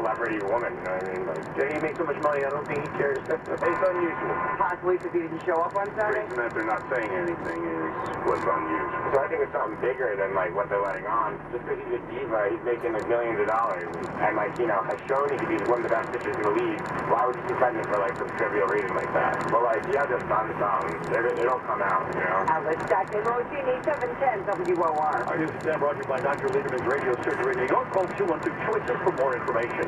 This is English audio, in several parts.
celebrity woman, you know what I mean? Like, yeah, he makes so much money, I don't think he cares. It's unusual. Possibly because he didn't show up on The Saturday? reason that they're not saying anything was unusual. So I think it's something bigger than, like, what they're letting on. Just because he's a diva, he's making like millions of dollars. And, like, you know, has shown he could be one of the best pitchers in the league. Why would you suspend him for, like, some trivial reason like that? But, like, he has just done something. It'll come out, you know? Outlets Dr. Rossini, 710 WOR. Our news is then brought to you by Dr. Lederman's Radio Surgery in New York. Call 212-CHOICES for more information.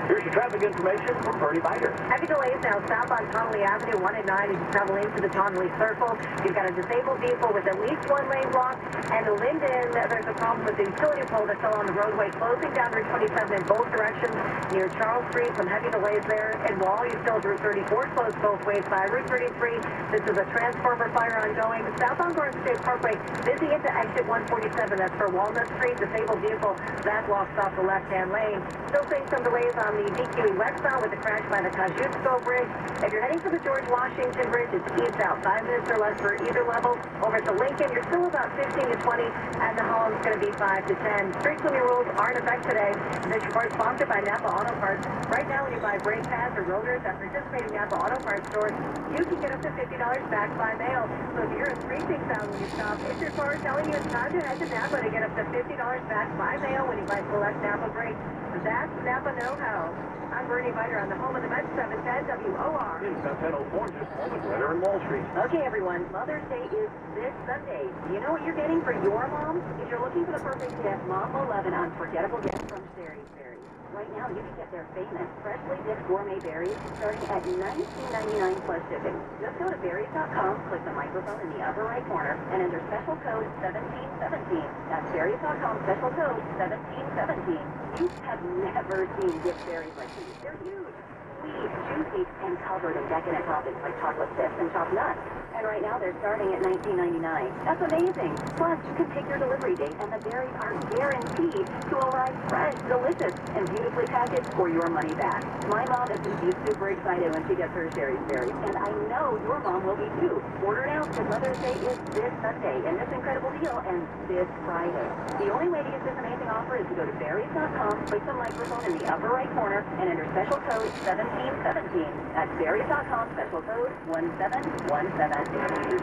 Here's your traffic information from Bernie Bider. Heavy delays now south on Connolly Avenue, 1 and 9 as you travel into the Connolly Circle. You've got a disabled vehicle with at least one lane blocked. And Linden, there's a problem with the utility pole that's still on the roadway, closing down Route 27 in both directions near Charles Street. Some heavy delays there. And Wall, you still have Route 34 closed both ways by Route 33. This is a transformer fire ongoing. Southbound Garden State Parkway, busy into exit 147. That's for Walnut Street. Disabled vehicle that blocks off the left-hand lane. Still seeing some delays on the DQE westbound with the crash by the Kosciuszko Bridge. If you're heading to the George Washington Bridge, it's east-out. 5 minutes or less for either level. Over to Lincoln, you're still about 15 to 20, and the Holland's going to be 5 to 10. Street swimming rules are in effect today. This report is sponsored by Napa Auto Parts. Right now, when you buy brake pads or rotors at participating Napa Auto Parts stores, you can get up to $50 back by mail. So if you're a screeching sound when you stop, it's your car telling you it's time to head to Napa to get up to $50 back by mail when you buy select Napa brakes. That's Napa know-how. I'm Bernie Bider on the home of the Met 710 WOR. In South 1004, just a moment, weather in Wall Street. Okay, everyone, Mother's Day is this Sunday. Do you know what you're getting for your mom? If you're looking for the perfect gift, Mom 11 Unforgettable Gift from Sherry's Berries. Right now, you can get their famous freshly dipped gourmet berries starting at $19.99 plus shipping. Just go to berries.com, click the microphone in the upper right corner, and enter special code 1717. That's berries.com, special code 1717. You have never seen dipped berries like these. They're huge, sweet, juicy, and covered in decadent toppings like chocolate chips and chopped nuts. And right now, they're starting at $19.99. That's amazing. Plus, you can pick your delivery date, and the berries are guaranteed to arrive fresh, delicious, and beautifully packaged for your money back. My mom is going to be super excited when she gets her Sherry's Berries, and I know your mom will be too. Order now because Mother's Day is this Sunday, and this incredible deal ends this Friday. The only way to get this amazing offer is to go to berries.com, click the microphone in the upper right corner, and enter special code 1717. That's berries.com, special code 1717. Here's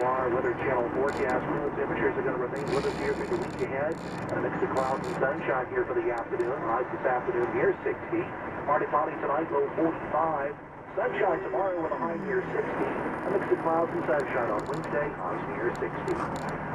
WOR Weather Channel forecast. Cool temperatures are going to remain with us here through the week ahead. A mix of clouds and sunshine here for the afternoon. Highs this afternoon near 60. Partly cloudy tonight, low 45. Sunshine tomorrow with a high near 60. A mix of clouds and sunshine on Wednesday, highs near 60.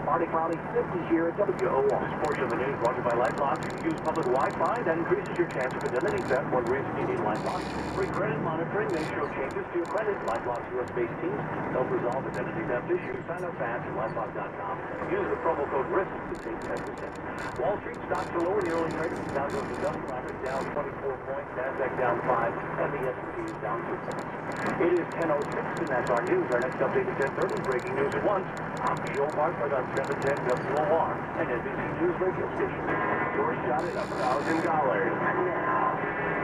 Partly cloudy 50 here at WOR. This portion of the news brought to you by LifeLock. You can use public Wi-Fi. That increases your chance of identity theft. One reason you need LifeLock. Free credit monitoring may show changes to your credit. LifeLock's U.S.-based teams help resolve identity theft issues. Sign up fast at LifeLock.com. Use the promo code RISK to save 10%. Wall Street stocks are lower in the early trading. The Dow Jones Industrial Average down 24 points. Nasdaq down 5. And the S&P is down 2 points. It is 10:06, and that's our news. Our next update is 10:30. Breaking news at once. I'm Joe Bartlett on 710 WOR and NBC News radio station. Your shot at $1,000. And now,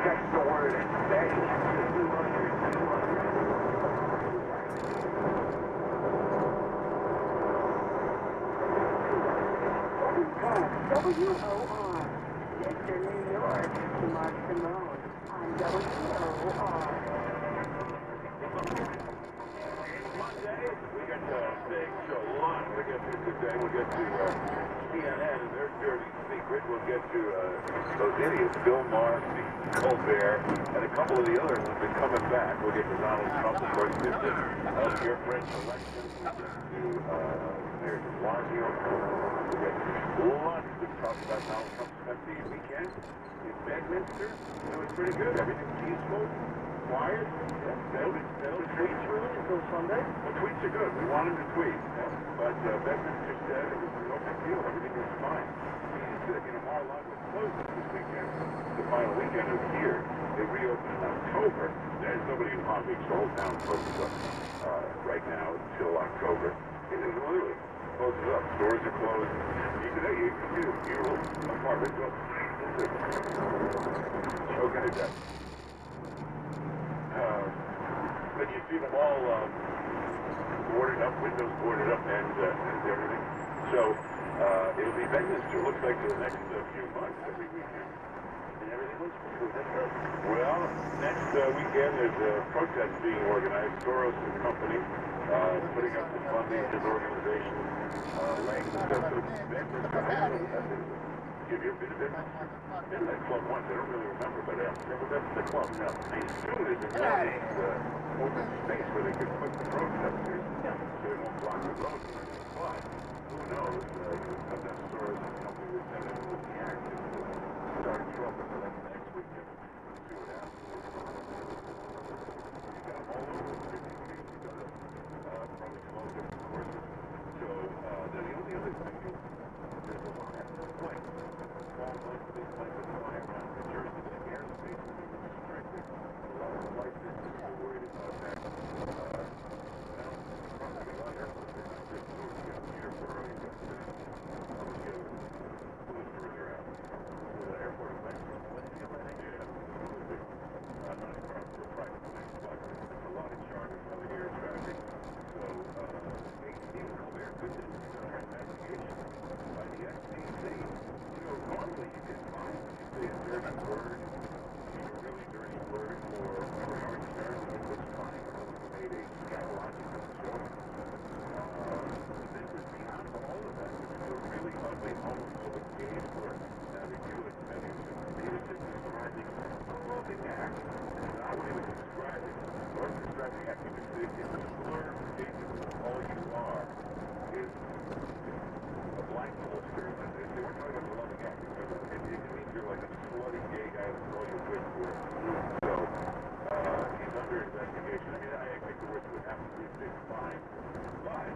text the word BANG. WOR. Mr. New York, Mark Simone on WOR. Monday, we got a big show. Lot to get to today. We'll get to CNN and their dirty secret. We'll get to those idiots, Bill Maher, Colbert, and a couple of the others have been coming back. We'll get to Donald Trump, of course, this is your French election. We'll get to Mayor de Blasio. We'll get to lots to talk about. Donald Trump spent the weekend in Bedminster. It was pretty good. Everything peaceful. Quiet. No tweets really until Sunday? The tweets are good. We want him to tweet. But Bedminster said it was no big deal. Everything was fine. He's, Mar-a-Lago was closed this weekend. The final weekend of the year. They reopened in October. There's nobody in Palm Beach. The whole town closes up right now until October. It is literally closes up. Stores are closed. You can see the beautiful apartment building. Choking to death. But you see them all boarded up, windows boarded up, and everything. So it'll be Bedminster. Looks like for the next few months, every weekend, and everything. families between us? Well, next weekend there's a protest being organized. Soros and company putting up the funding to his organization, laying the stuff to members. Have you ever been to business? Been to that club once. I don't really remember, but that's the club. Now, as soon as it nice open space where they could put the protesters, so they won't block the road. But who knows? Sometimes Soros and company would send in with the act and start trouble. So that's next weekend. See what happens. You got them all over the city. You got probably some other different courses. So then the only other thing is there's a lot of plane. Small planes, big planes that fly around New Jersey. The airspace is restricted. A lot of flight businesses are worried about that. Probably a lot of airports are not just Newark. You got Peterborough, you got who was further out? The airport in Mexico. Yeah. Not for private planes, but there's a lot of charters, a lot of air traffic. So, Stephen Colbert, good news, he's under investigation by the FCC. You know, normally you get fined when you say a dirty word, a really dirty word, or Howard Stern when he was fined because he made a scatological joke. This is beyond all of that. This is a really ugly, homophobic gay word. Now, the U.S. Senators are just describing a loving act. It's not what he was describing. Or describing act. It's a slur ridiculous. All you are is a black pollster. They weren't talking about the loving act. It means you're like a slutty gay guy that's all you're good for. So, he's under investigation. I mean, I think the worst would happen to be a big fine. But,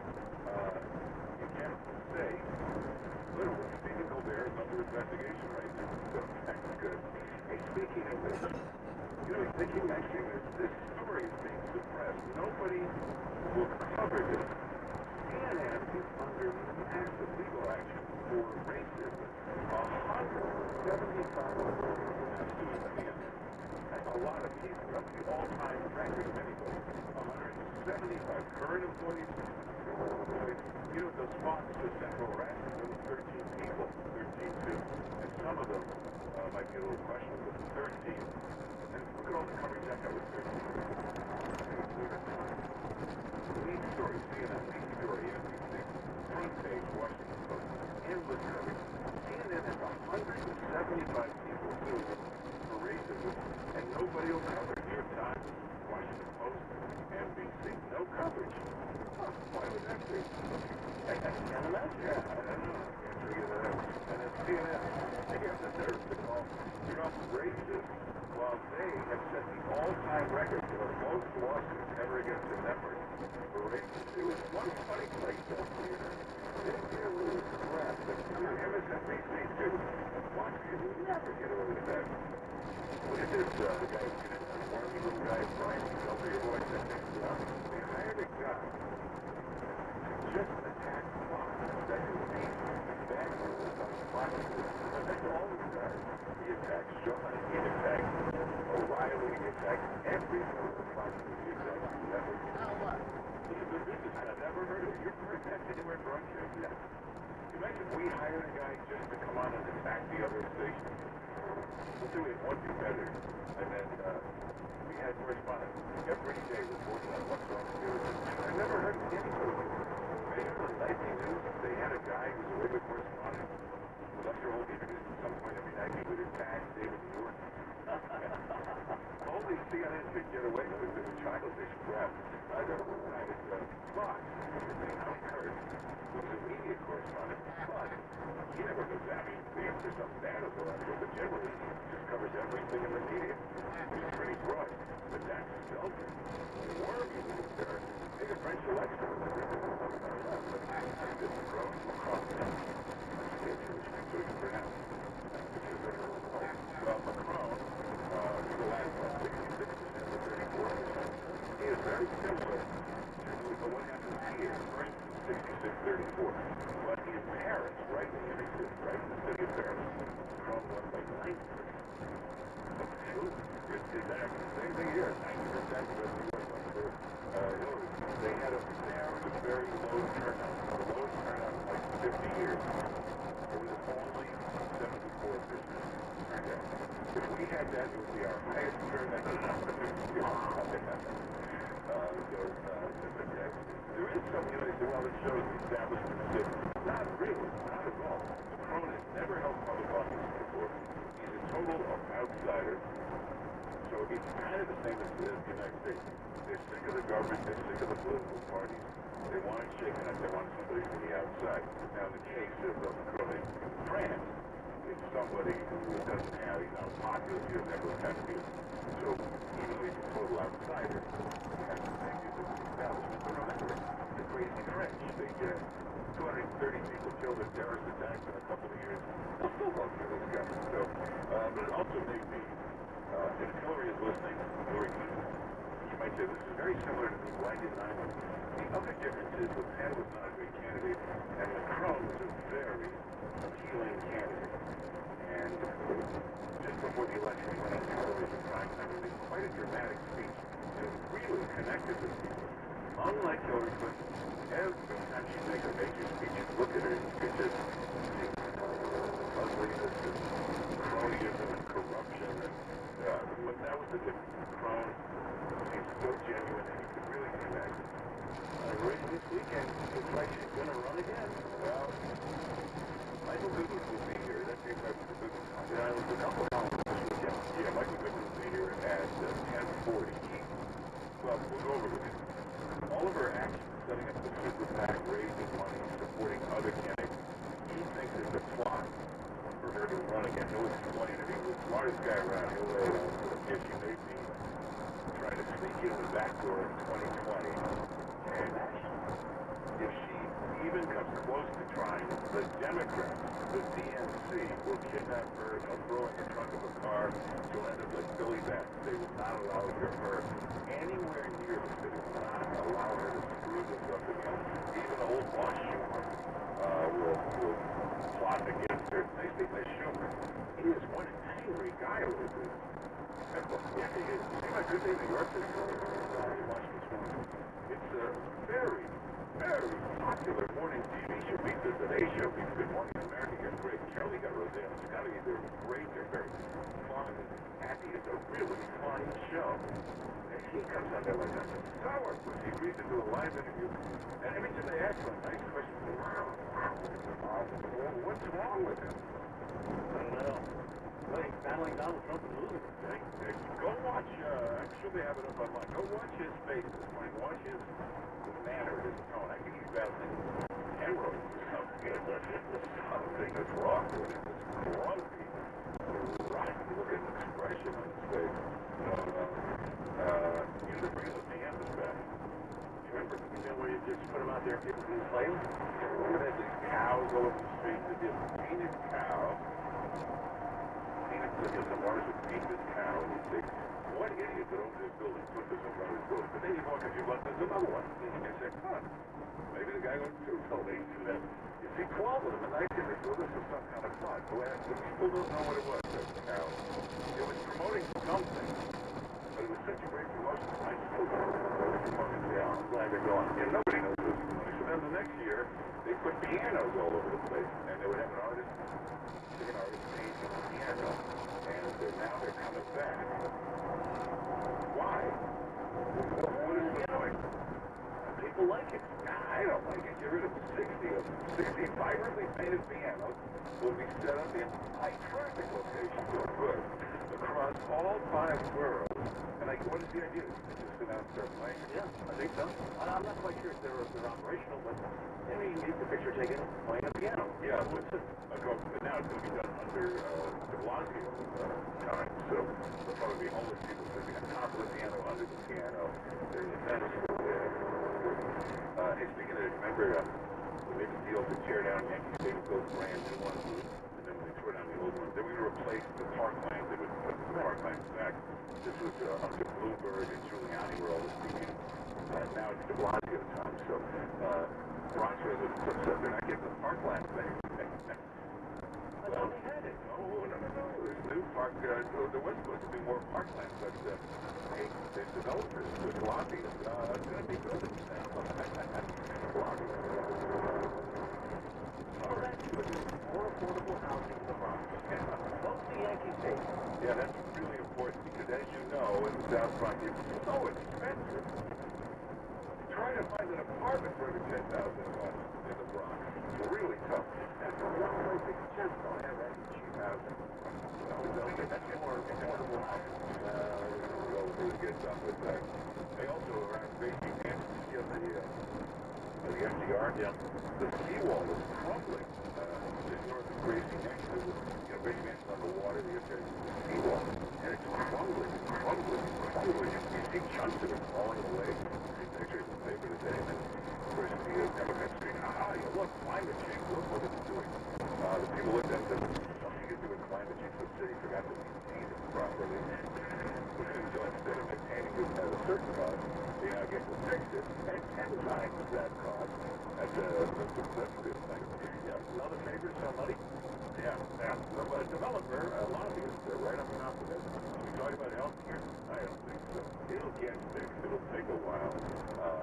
you can't say, literally, Stephen Colbert is under investigation right now. So, that's good. Hey, speaking of this, you know, they keep mentioning this story is being suppressed. Nobody will cover this. CNN is under massive legal action for racism. 175 employees suing CNN. That's a lot of people. That's the all-time record of anybody. 175 current employees. You know, the spots for sexual harassment, there were 13 people. 13 too. And some of them might be a little questionable, but 13. And look at all the coverage that got with 13. Lead story, CNN, lead story, NBC, front page, Washington Post, endless coverage. CNN has 175 people sued for racism, and nobody will cover it. New York Times, Washington Post, NBC, no coverage. Huh, why would that be? I can't imagine. Yeah, I don't know. I can't figure that out. And then CNN, they have the nerve to call Trump racist while they have set the all-time record for the most lawsuits ever against a network for racism. It was one funny place that theater. They didn't get a little crap, but MSNBC too. Watch, you never get away with that. Look at this, the guy who's getting a wormy little guy, Brian, tell me your voice, that thing's up. They hired a guy to just attack Fox. That is the bad news on Fox. That's all he does. He attacks Sean, he attacks O'Reilly, he attacks every one of the Fox News, he attacks the network. Look at the business, I've never heard of it. You've heard that anywhere broadcast yet? Imagine we hired a guy just to come on and attack the other station. Let's say we had one competitor, and then we had correspondents every day reporting on what's wrong with the other station. I've never heard of anybody. Remember the nightly news? They had a guy who was a regular correspondent who left their whole interviews at some point every night. He would attack David New York. Only CNN could get away with this childish crap. I don't know why it's Fox. His name Howard Kurtz, who's a media correspondent, but he never goes out. I mean, there's something bad or whatever, but generally he just covers everything in the media. He's pretty broad. But that's Selden. Wormy news there. Take a French election. Well, Macron, he will have 66% to 34%. He is very similar to what happens here. For instance, 66-34. But in Paris, right in the inner city, right in the city of Paris, Macron won by 9%. Is that the same thing here? 90% of the U.S. went for Hillary. They had a very low turnout. The lowest turnout in like 50 years. It was only 74% turnout. If we had that, it would be our highest turnout. There is some, they say, well, it shows the establishment system. Not really, not at all. Macron has never held public office before. He's a total outsider. So it's kind of the same as the United States. They're sick of the government, they're sick of the political parties. They want it shaken up, they want somebody from the outside. Now, in the case of Macron in France, it's somebody who doesn't have, he's not popular, he doesn't have those kind of views. So even though he's a total outsider, he has to make it with the establishment. But remember, the crazy French, they 230 people killed in terrorist attacks in a couple of years. They'll still vote for this guy. So, but it also may be, if Hillary is listening, Hillary Clinton, you might say this is very similar to the why didn't I win? The other difference is Le Pen was not a great candidate, and Macron was a very appealing candidate. And just before the election, he went on television prime time and made quite a dramatic speech and really connected with people. Unlike Hillary Clinton, every time she makes a major speech, you look at her and you just see ugliness and cronyism and corruption. And but that was the difference. Macron seems so genuine and you could really connect. Race this weekend, looks like she's going to run again. Well, Michael Goodwin will be here. That's the Michael Goodwin. There's a couple of columns this weekend. Yeah, Michael Goodwin will be here at 10:40. Well, we'll go over with him. All of her actions, setting up the super PAC, raising money, supporting other candidates, he thinks it's a plot for her to run again. He'll explain it. He's the smartest guy around. He'll lay it out. If she may be trying to sneak in the back door in 2020, and if she even comes close to trying, the Democrats, the DNC, will kidnap her. They'll throw her in the trunk of a car. She'll end up like Billy Bat. They will not allow her anywhere near the city. Will not allow her to screw this up again. Even old boss Schumer will plot against her. They think that Schumer, he is one angry guy over this. Yeah, he is. See my good day New York this morning? I watched this morning. It's a very, very popular morning TV show. Beat the Today Show, beat Good Morning America. You're great. Kelly got Roseanne. Scotty, they're great. They're very fun. Happy. It's a really fun show. And he comes on there like that's a sour pussy. He reads into a live interview. And every time they ask him a nice question, what's wrong with him? I don't know. Well, he's battling Donald Trump and losing. Go watch, I'm sure they have it up online. Go watch his face this morning. Watch his manner, his tone. I think he's battling hemorrhoids or something. Something that's wrong with him. It's grumpy. Right. Look at the expression on his face. You know, bring the pianos back. You remember? You know where you just put them out there and people can play them? Remember they had these cows all over the street? They did a painted cow. Some artist would paint this cow and he'd say, what idiot that owns this building put this in front of his building? But then you walk a few buttons, there's another one. And you say, maybe the guy went too told me to do that. You see 12 of them, and I think they thought this was some kind of plot. Go ahead, the people don't know what it was, that cow. It was promoting something, but it was such a great promotion. I still don't know. Yeah, I'm glad they're going. Yeah, nobody knows this promotion. So then the next year, they put pianos all over the place, and they would have an artist painting a piano. And now they're coming back. Why? What is the point? People like it. I don't like it. Get rid of 60 of them. 60 vibrantly painted pianos will be set up in high traffic locations or good across all 5 boroughs. And what is the idea? Just sit down and start playing? Yeah, I think so. I'm not quite sure if they're operational, but I mean, you get the picture taken playing a piano. Yeah, but now it's going to be done under de Blasio time. So there'll probably be homeless people sitting on top of the piano, under the piano. There's a tennis court there. Hey, speaking of, remember, we made the deal to tear down Yankee Stadium, build brand new ones, and then when they tore down the old ones, they were going to replace the parklands. They would put the parklands back. This was under Bloomberg and Giuliani were all the speaking. Now it's de Blasio time. So Bronx residents upset they're not getting the parklands back. I thought they had it. No. There's new park. There was supposed to be more parkland, but hey, there's developers. There's lobbies. It's going to be good. Lobbies. All right, more affordable housing in the Bronx. Folks, the Yankee Stadium. Yeah, that's really important because, as you know, in the South Front, it's so expensive. Trying to find an apartment for under $10,000 in the Bronx is really tough. And for one place, they just don't have any cheap housing. That's more affordable housing. We'll get done with that. They also are on Beijing Mansion. You know, the FDR. Yeah. The seawall is crumbling. Just north of Gracie next to it. You know, Beijing Mansion on the water. The seawall. And it's crumbling. You see chunks of it falling away. Pictures in the paper today, and of course the Democrats saying, you look, climate change, look what it's doing. The people looked at it and said, nothing to do with climate change, the city forgot to maintain it properly. So instead of maintaining it at a certain cost, they now get to fix it at 10 times that cost. That's a good thing. Yeah, another favor, somebody? Yeah. So, but a developer, a lobbyist, they're right up and off of it. We talk about health care? I don't think so. It'll get fixed. It'll take a while.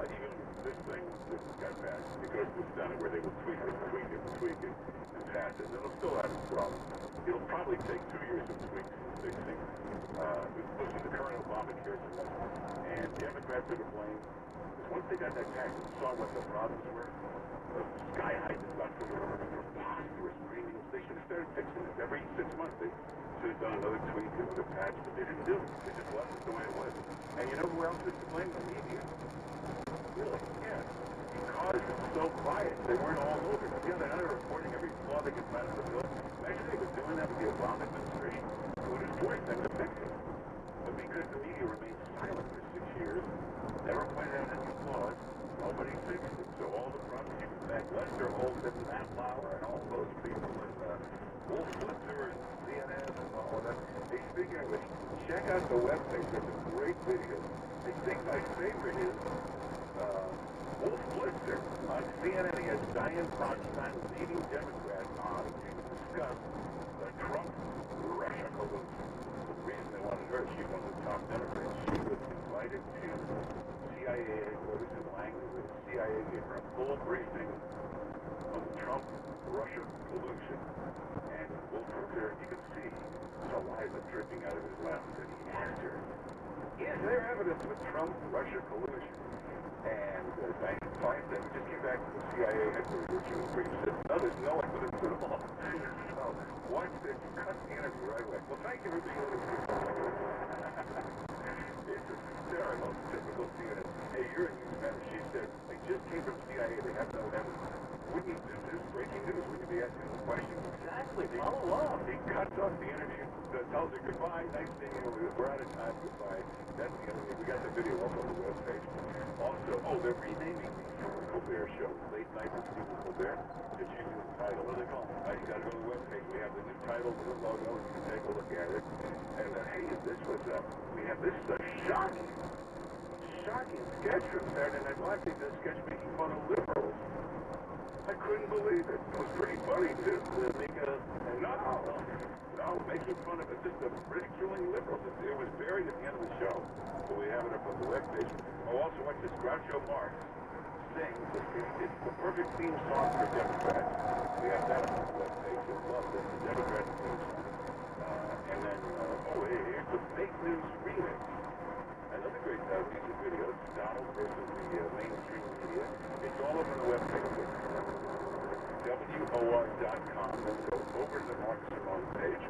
Even this thing that got passed, because we've done it where they will tweak it, and pass it. And it'll still have its problems. It'll probably take 2 years of tweaks and fixing. This is the current Obamacare system. And Democrats are to blame. Because once they got that passed and saw what the problems were, sky high deductible, phosphorus premiums, they should have started fixing it. Every 6 months they should have done another tweak, another patch, but they didn't do it. They just left it the way it was. And you know who else is to blame? The media. Really? Yeah. Because it's so quiet. They weren't all over it. Yeah, they're not reporting every flaw they can find in the bill. Imagine they were doing that with the Obama administration. It would have forced them to fix it. But because the media remained silent for 6 years, never pointed out any flaws, nobody fixed it. So all the problems, even back Lester Holt and Matt Lauer and all those people and Wolf Blitzer and CNN and all of that. Hey, speaking of which, check out the website. There's a great video. I think my favorite is Wolf Blitzer on CNN. He has Dianne Feinstein, leading Democrat, on to discuss the Trump-Russia collusion. The reason they wanted her, she's one of the top Democrats. She was invited to CIA headquarters in Langley, where the CIA gave her a full briefing on the Trump-Russia collusion. And Wolf Blitzer, you can see saliva dripping out of his mouth, and he asked her, is there evidence of Trump-Russia collusion? And Dianne Feinstein just came back to the CIA headquarters, where she was briefed, said, no, there's no evidence at all. So, watch this, cut the interview right away. Well, thank you for being with me. It's hysterical, typical CNN. Hey, you're a newsman. She said, they just came from CIA, they have no evidence. Wouldn't you do this? Breaking news, wouldn't you be asking the questions? Exactly, follow up. He cuts off the interview, tells her goodbye, nice seeing you, we're out of time, goodbye. That's the interview. We got the video up on the webpage. Also, they're renaming the Colbert Show, Late Night with Stephen Colbert. It's using the title. What do they call it? You got to go to the webpage. We have the new title, the logo, and you can take a look at it. And hey, this was we have this shocking sketch from Saturday Night Live. They did a sketch making fun of liberals. I couldn't believe it. It was pretty funny to make making fun of it, just ridiculing liberals. It was buried at the end of the show, but we have it up on the webpage. Also watch this. Groucho Marx sings. It's the perfect theme song for Democrats. We have that on the webpage. You'll love this. The Democrat theme song. And then, here's the fake news remix. Another great music video. It's Donald versus the mainstream media. It's all over the webpage. WOR.com. Then go over to the Mark Simone page.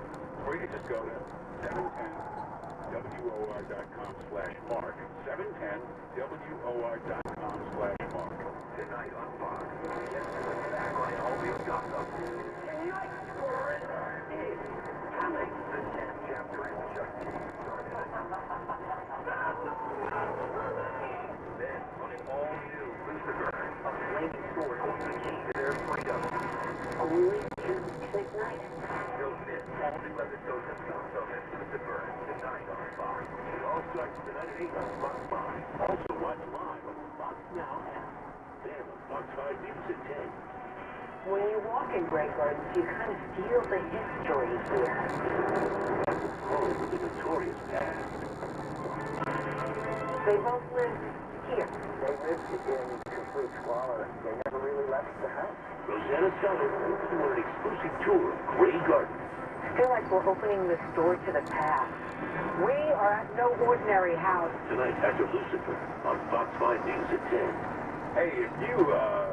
Or you can just go to 710WOR.com/Mark. 710WOR.com/Mark. Tonight on Fox. Back on all these gossip. Tonight for it is coming. The 10th chapter in Chuck T. Then on an all-new Lucifer, a flaming sword holds the key to their freedom. Only Tuesday night. Don't miss all new episodes of Lucifer tonight on Fox. It all starts tonight at 8 on Fox 5. Also watch live on the Fox Now app. Then on Fox 5 News at 10. When you walk in Grey Gardens, you kind of feel the history here. Home with the notorious past. They both lived here. They lived in complete squalor. They never really left the house. Rosanna Sellers takes you on an exclusive tour of Grey Gardens. feel like we're opening this door to the past. We are at no ordinary house. Tonight, after Lucifer on Fox 5 News at 10. Hey, if you have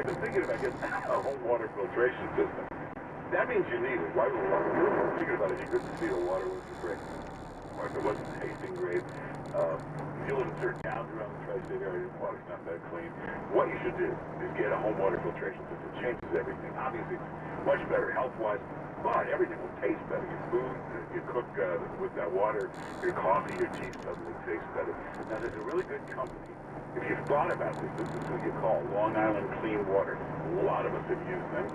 been thinking about getting a home water filtration system, that means you need it. Why would you thinking about it? You couldn't see the water wasn't great, or if it wasn't tasting great. You'll insert gallons around the tri-state area, the water's not that clean. What you should do is get a home water filtration system. It changes everything. Obviously, it's much better health-wise, but everything will taste better. Your food, you cook with that water, your coffee, your tea suddenly tastes better. Now, there's a really good company. If you've thought about this is who you call Long Island Clean Water. A lot of us have used them.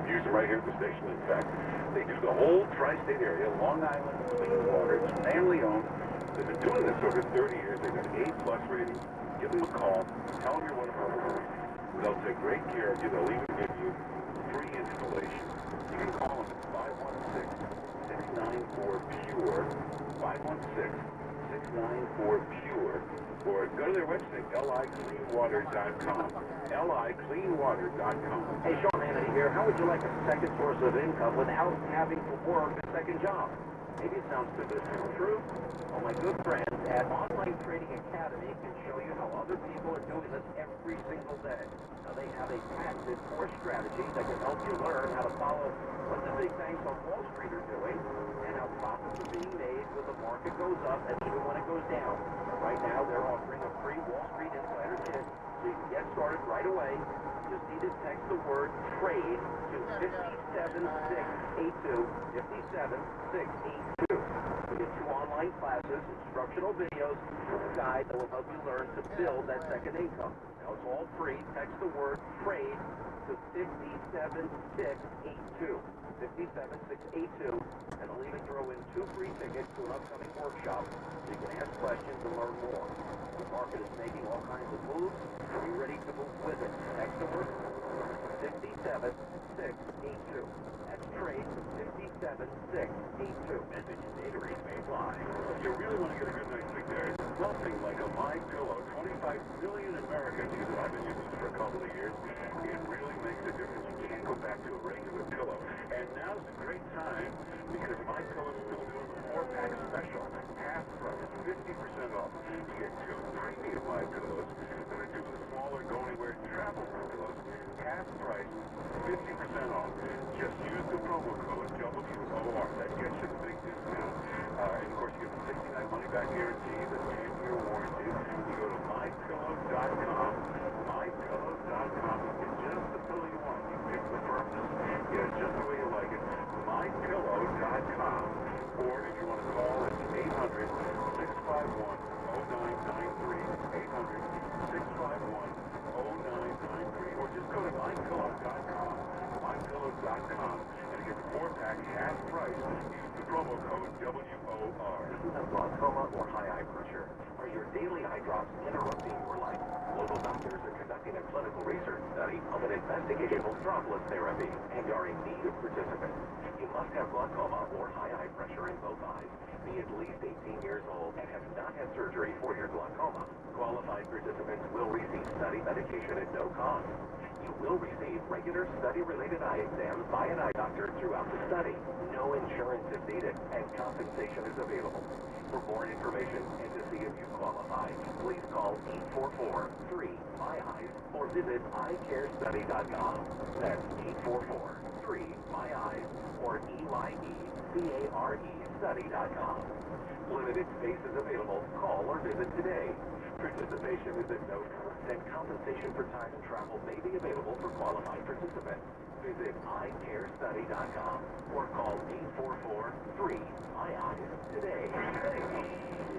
Use them right here at the station, in fact. They do the whole tri-state area, Long Island Clean Water. It's family-owned. They've been doing this over 30 years. They've got an A+ rating. Give them a call. Tell them you're one of our members. They'll take great care of you. They'll even give you free installation. You can call them at 516-694-PURE, 516-694-PURE, or go to their website, licleanwater.com, licleanwater.com. Hey, Sean Hannity here. How would you like a second source of income without having to work a second job? Maybe it sounds too good to be true. Well, my good friends at Online Trading Academy can show you how other people are doing this every single day. Now, they have a patented course strategy that can help you learn how to follow what the big banks on Wall Street are doing and how profits are being made when the market goes up and even when it goes down. Right now, they're offering a free Wall Street Insider kit so you can get started right away. You just need to text the word TRADE to 57682, 57682. You get 2 online classes, instructional videos, a guide that will help you learn to build that second income. Now, it's all free. Text the word TRADE to 57682, 57682, and I'll even throw in 2 free tickets to an upcoming workshop so you can ask questions and learn more. The market is making all kinds of moves. Are you ready to move with it? Text the word 57682. That's TRADE 57682. Message and data rate may apply. If you really want to get a good night's sleep, there is nothing like a My Pillow. 25 million Americans use it. I've been using it for a couple of years. It really makes a difference. You can't go back to a regular pillow. And now's a great time because My Pillow's still doing the 4-pack special. Half price, 50% off. You get 2 premium My Pillows. Then I do the smaller Go Anywhere travel pillows. Half price, 50% off. Just use the promo code WOR. That gets you the big discount. And of course, you get the 69 money-back guarantee, the 10-year warranty. You go to mypillow.com. Mypillow.com. You get just the pillow you want. You pick the firmness. Get it just the way you like it. Mypillow.com. Or if you want to call, it's 800-651-0993. 800-651-0993. Or just go to mypillow.com. mypillow.com. And get the 4-pack half price. Use the promo code WOR. Do you have glaucoma or high eye pressure? Are your daily eye drops interrupting your life? Local doctors are conducting a clinical research study of an investigational dropless therapy and are in need of participants. You must have glaucoma or high eye pressure in both eyes, be at least 18 years old, and have not had surgery for your glaucoma. Qualified participants will receive study medication at no cost. You will receive regular study-related eye exams by an eye doctor throughout the study. No insurance is needed, and compensation is available. For more information and to see if you qualify, please call 844-3-MY-EYES or visit eyecarestudy.com. That's 844-3-MY-EYES or EYECARE-study.com. Limited spaces available. Call or visit today. Participation is at no cost, and compensation for time and travel may be available for qualified participants. Visit eyecarestudy.com or call 844-3-MY-EYES today.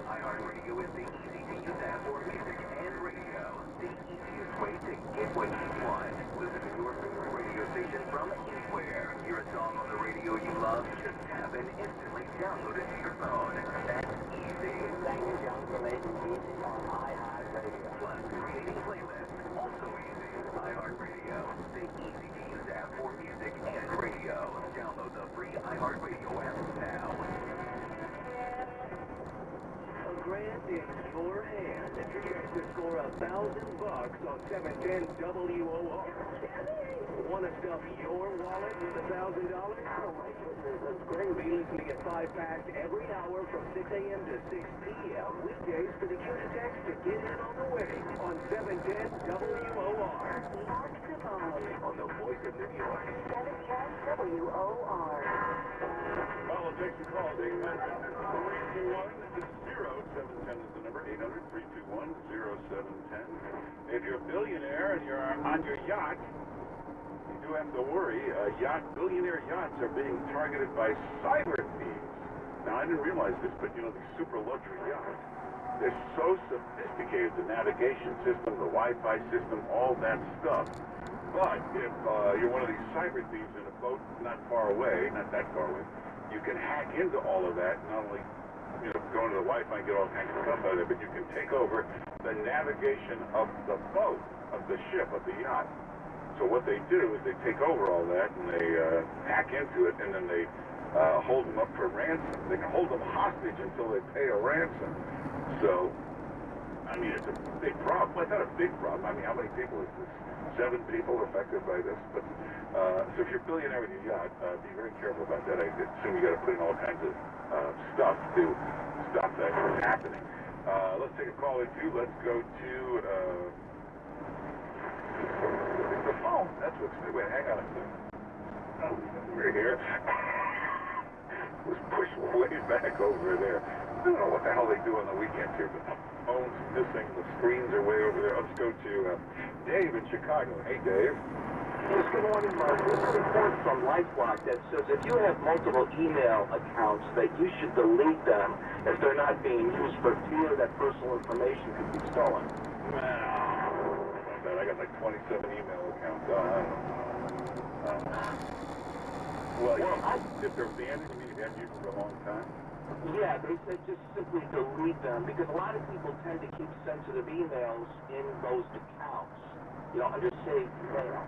iHeartRadio is the easy-to-use app for music and radio. The easiest way to get what you want. Listen to your favorite radio station from anywhere. Hear a song on the radio you love, just tap and instantly download it to your phone. That's easy. Thank you, John, for making it easy on iHeartRadio. Plus, creating playlists, also easy. iHeartRadio, the easy-to-use app for music and radio. Download the free iHeartRadio app now. grand in your hand. Your chance to score $1,000 on 710 WOR. Want to stuff your wallet with $1,000? Oh my goodness, that's great. Be listening at 5 past every hour from 6 a.m. to 6 p.m. weekdays for the Q to text to get in on the winning on 710 WOR. On the voice of New York. 710 WOR. Well, it takes your call at 800-321-0710 is the number, 800-321-0710. If you're a billionaire and you're on your yacht, you do have to worry. Billionaire yachts are being targeted by cyber thieves. Now, I didn't realize this, but, these super luxury yachts, they're so sophisticated, the navigation system, the Wi-Fi system, all that stuff. But if you're one of these cyber thieves in a boat not that far away, you can hack into all of that, not only go into the Wi-Fi and get all kinds of stuff out of it, but you can take over the navigation of the boat, of the ship, of the yacht. So what they do is they take over all that and they hack into it, and then they hold them up for ransom. They can hold them hostage until they pay a ransom. So, it's a big problem. Well, it's not a big problem. How many people is this? 7 people affected by this. But so if you're a billionaire with your yacht, be very careful about that. I assume you got to put in all kinds of stuff to stop that from happening. Let's take a call or two. Let's go to the phone. That's what's new. Wait, hang on a second. Oh, we're here. Let's push way back over there. I don't know what the hell they do on the weekends here, but the phone's missing. The screens are way over there. Let's go to Dave in Chicago. Hey, Dave. Yes, good morning, Mark. There's a report from LifeLock that says if you have multiple email accounts, that you should delete them if they're not being used for fear that personal information could be stolen. I got like 27 email accounts. Well, if they're banned, you mean you haven't used them for a long time? Yeah, they said just simply delete them because a lot of people tend to keep sensitive emails in those accounts, under saved mail.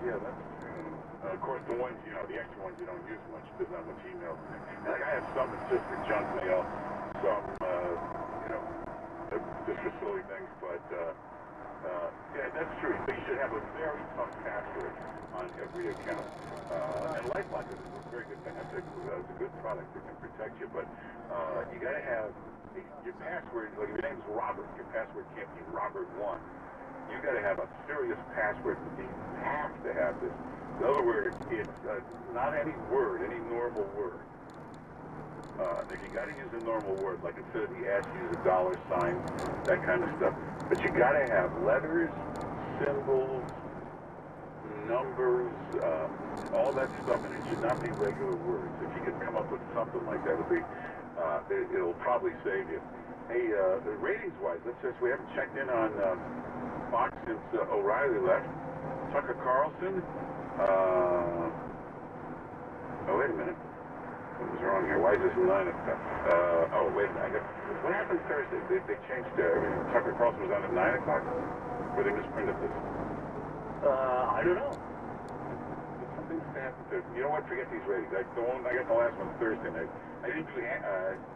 Yeah, that's true. Of course, the ones, the extra ones you don't use much, there's not much email. Like I have some that's just for junk mail, some, just for silly things, but, yeah, that's true. So you should have a very tough password on every account. And LifeLock is a very good thing. It's a good product that can protect you, but you got to have your password. Like if your name's Robert, your password can't be Robert1. You got to have a serious password. You have to have this. In other words, it's not any word, any normal word. If you got to use a normal word, like instead of the S, use a $sign, that kind of stuff. But you got to have letters, symbols, numbers, all that stuff, and it should not be regular words. If you can come up with something like that, it'll probably save you. Hey, the ratings-wise, we haven't checked in on Fox since O'Reilly left. Tucker Carlson. Oh, wait a minute. What was wrong here? Why is this 9 o'clock? Oh, wait a minute. What happened Thursday? They changed Tucker Carlson was on at 9 o'clock? Or they misprinted this? I don't know. Something's happened to, you know what? Forget these ratings. I got the last one Thursday night. I didn't do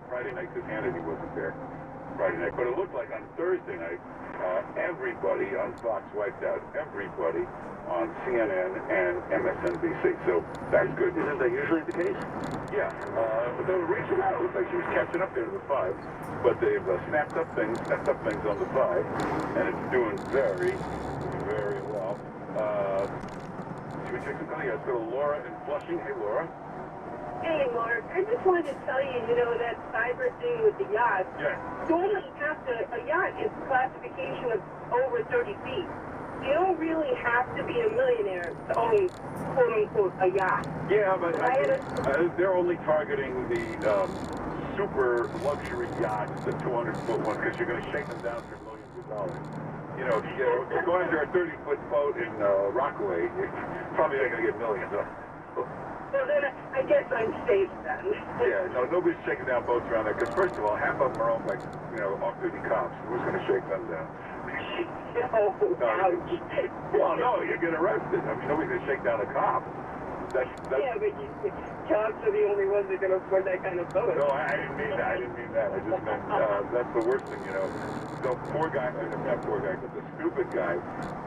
Friday night because Hannity wasn't there Friday night. But it looked like on Thursday night, everybody on Fox wiped out everybody on CNN and MSNBC. So that's good. Isn't that usually the case? Yeah. But the Rachel Maddow looked like she was catching up there to the 5. But they've stepped up things on the 5. And it's doing very, very well. Should we take some call? Yeah, let's go to Laura in Flushing. Hey, Laura. Hey, Mark, I just wanted to tell you, that cyber thing with the yacht. Yeah. You only have to, a yacht is classification of over 30 feet. You don't really have to be a millionaire to own, quote-unquote, a yacht. Yeah, but they're only targeting the super luxury yachts, the 200-foot ones, because you're going to shake them down for millions of dollars. If you go under a 30-foot boat in Rockaway, you're probably not going to get millions. So then I guess I'm safe then. Yeah, no, nobody's shaking down boats around there, because first of all, half of them are owned by, off-duty cops. Who's going to shake them down? Oh, ouch. Well, no, you get arrested. Nobody's going to shake down a cop. Yeah, but cops are the only ones that can afford that kind of boat. No, I didn't mean that. I just meant that's the worst thing, The poor guy, not poor guy, but the stupid guy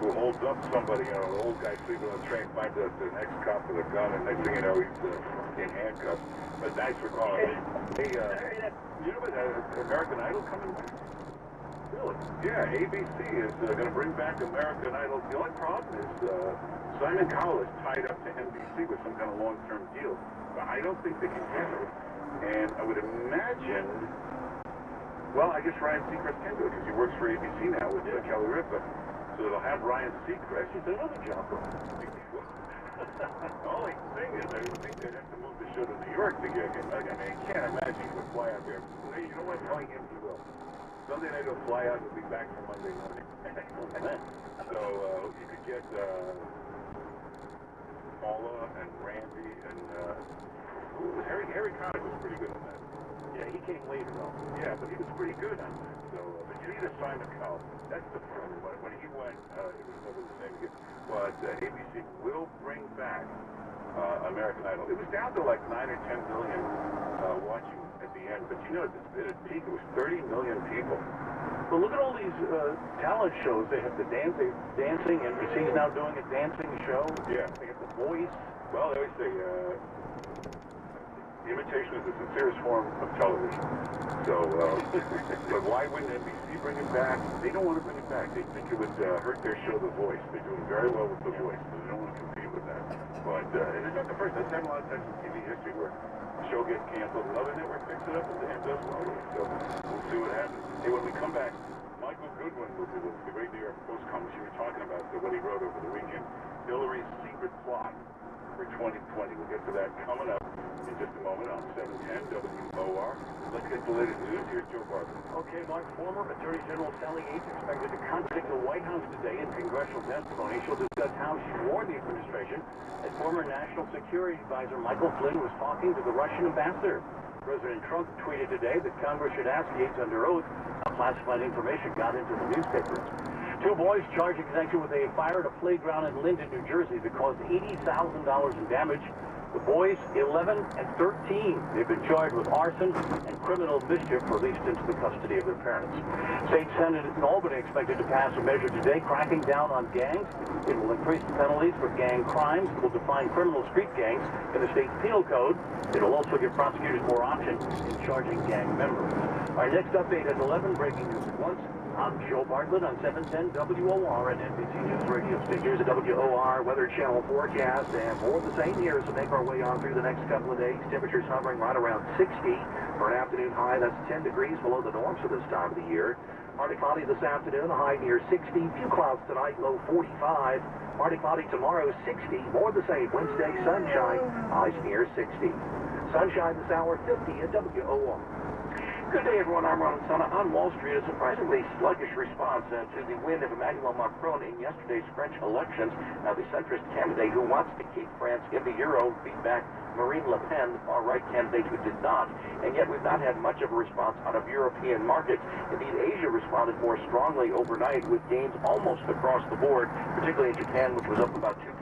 who holds up somebody, the old guy sleeping on the train, finds out the next cop with a gun, and next thing you know, he's in handcuffs. But thanks for calling. Hey, you know what, American Idol coming back? Really? Yeah, ABC is going to bring back American Idol. The only problem is Simon Cowell is tied up to NBC with some kind of long-term deal. But I don't think they can handle it. And I would imagine, well, I guess Ryan Seacrest can do it because he works for ABC now with Kelly Ripa. So they'll have Ryan Seacrest. He's another job. The only thing is, I think they'd have to move the show to New York to get him. I mean, I can't imagine he would fly out there. Hey, you know what? Telling him he will. Sunday night he'll fly out and be back for Monday morning. So you could get Paula and Randy and Harry Connick was pretty good on that. Yeah, he came later though. Yeah, but he was pretty good on that. So, but you need a Simon Cowell. That's the problem. When he went, it was never the same again. But ABC will bring back American Idol. It was down to like 9 or 10 million watching at the end. But at its peak, it was 30 million people. Well, look at all these talent shows. They have the dancing. NBC's now doing a dancing show. Yeah. They have The Voice. Well, they always say imitation is the sincerest form of television. So, but why wouldn't NBC bring it back? They don't want to bring it back. They think it would hurt their show, The Voice. They're doing very well with The Voice, so they don't want to compete with that. But and it's not the first. That's happened a lot of times in TV history where the show gets canceled, another network picks it up and does well with it. So we'll see what happens. Hey, when we come back, Michael Goodwin will do the great New York Post column. You were talking about what he wrote over the weekend. Hillary's secret plot for 2020. We'll get to that coming up in just a moment on 710 WOR. Let's get the latest news. Here's Joe Barber. Okay, Mark, former Attorney General Sally Yates expected to contradict the White House today in congressional testimony. She'll discuss how she warned the administration as former National Security Advisor Michael Flynn was talking to the Russian ambassador. President Trump tweeted today that Congress should ask Yates under oath how classified information got into the newspapers. Two boys charged in connection with a fire at a playground in Linden, New Jersey that caused $80,000 in damage. The boys, 11 and 13, they've been charged with arson and criminal mischief, released into the custody of their parents. State Senate in Albany expected to pass a measure today cracking down on gangs. It will increase the penalties for gang crimes. It will define criminal street gangs in the state's penal code. It will also give prosecutors more options in charging gang members. Our next update at 11, breaking news at once. I'm Joe Bartlett on 710 WOR and NBC News Radio Stations, the WOR Weather Channel forecast, and more of the same here as we make our way on through the next couple of days. Temperatures hovering right around 60 for an afternoon high. That's 10 degrees below the norm for this time of the year. Partly cloudy this afternoon, a high near 60. Few clouds tonight, low 45. Partly cloudy tomorrow, 60. More of the same. Wednesday, sunshine, highs near 60. Sunshine this hour, 50 at WOR. Good day, everyone. I'm Ron Sana. On Wall Street, a surprisingly sluggish response to the win of Emmanuel Macron in yesterday's French elections. Now, the centrist candidate who wants to keep France in the euro beat back Marine Le Pen, the far-right candidate who did not. And yet we've not had much of a response out of European markets. Indeed, Asia responded more strongly overnight with gains almost across the board, particularly in Japan, which was up about 2%.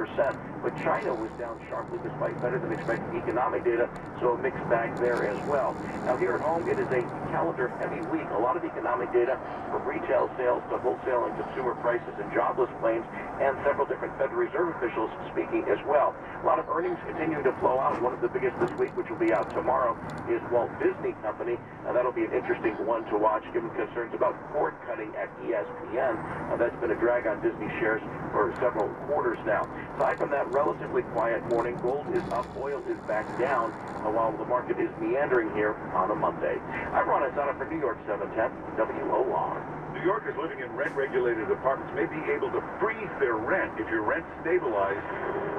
But China was down sharply despite better than expected economic data, so a mixed bag there as well. Now, here at home, it is a calendar-heavy week. A lot of economic data from retail sales to wholesale and consumer prices and jobless claims, and several different Federal Reserve officials speaking as well. A lot of earnings continuing to flow out. One of the biggest this week, which will be out tomorrow, is Walt Disney Company. Now, that'll be an interesting one to watch, given concerns about cord cutting at ESPN. That's been a drag on Disney shares for several quarters now. Aside from that relatively quiet morning, gold is up, oil is back down, while the market is meandering here on a Monday. I'm Ron Asana for New York 710 WOR. New Yorkers living in rent-regulated apartments may be able to freeze their rent if your rent stabilized.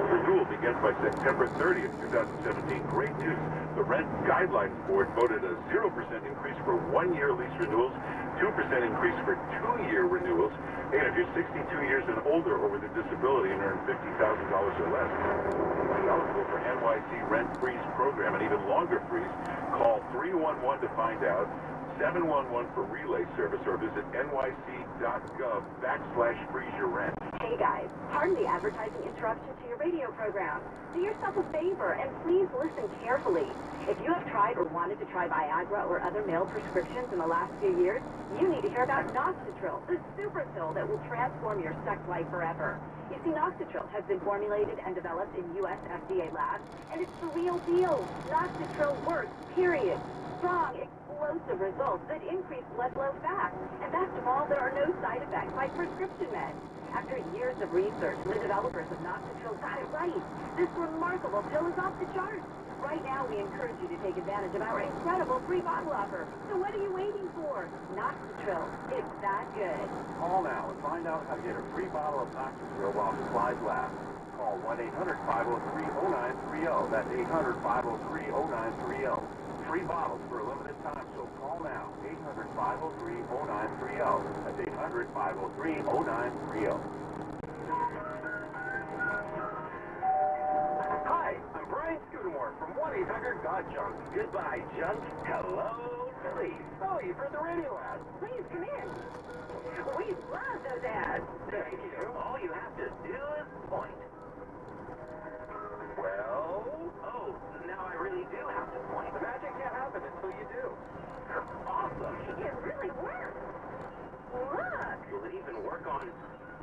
Renewal begins by September 30th, 2017. Great news. The The Rent Guidelines Board voted a 0% increase for one-year lease renewals, 2% increase for two-year renewals, and if you're 62 years and older or with a disability and earn $50,000 or less, you're eligible for NYC Rent Freeze program and even longer freeze. Call 311 to find out. 711 for relay service or visit nyc.gov/freeze your rent. Hey guys, pardon the advertising interruption to your radio program. Do yourself a favor and please listen carefully. If you have tried or wanted to try Viagra or other male prescriptions in the last few years, you need to hear about Noxitril, the super pill that will transform your sex life forever. You see, Noxitril has been formulated and developed in U.S. FDA labs, and it's the real deal. Noxitril works, period. Strong, explosive results that increase blood flow fast. And best of all, there are no side effects like prescription meds. After years of research, the developers of Noxitril got it right. This remarkable pill is off the charts. Right now, we encourage you to take advantage of our incredible free bottle offer. So what are you waiting for? Noxitril. It's that good. Call now and find out how to get a free bottle of Noxitril while supplies last. Call 1-800-503-0930. That's 800-503-0930. Free bottles for a limited time, so call now. 800-503-0930. That's 800-503-0930. Hi, I'm Brian Scudamore from 1-800-GOT-JUNK. Goodbye, junk. Hello, police. Oh, you've heard the radio ad. Please come in. We love those ads. Thank you. All you have to do is point. Well, oh, now I really do have to point. The magic can't happen until you do. Awesome. It really works. Look. Will it even work on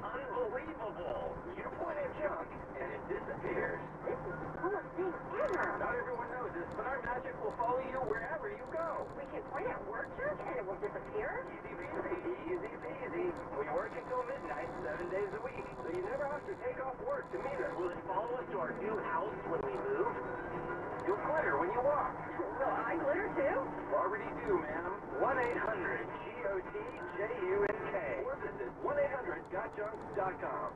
unbelievable? You point at junk and it disappears. This is the coolest thing ever. Not everyone knows this, but our magic will follow you wherever you go. We can point at work junk and it will disappear? Easy peasy, easy peasy. We work until midnight, 7 days a week, so you never have to take off work to meet us. Will it follow us to our new house when we move? You'll glitter when you walk. Will I glitter too? Already do, ma'am. 1-800-GOTJUNK. Or visit 1-800-GOTJUNK.com.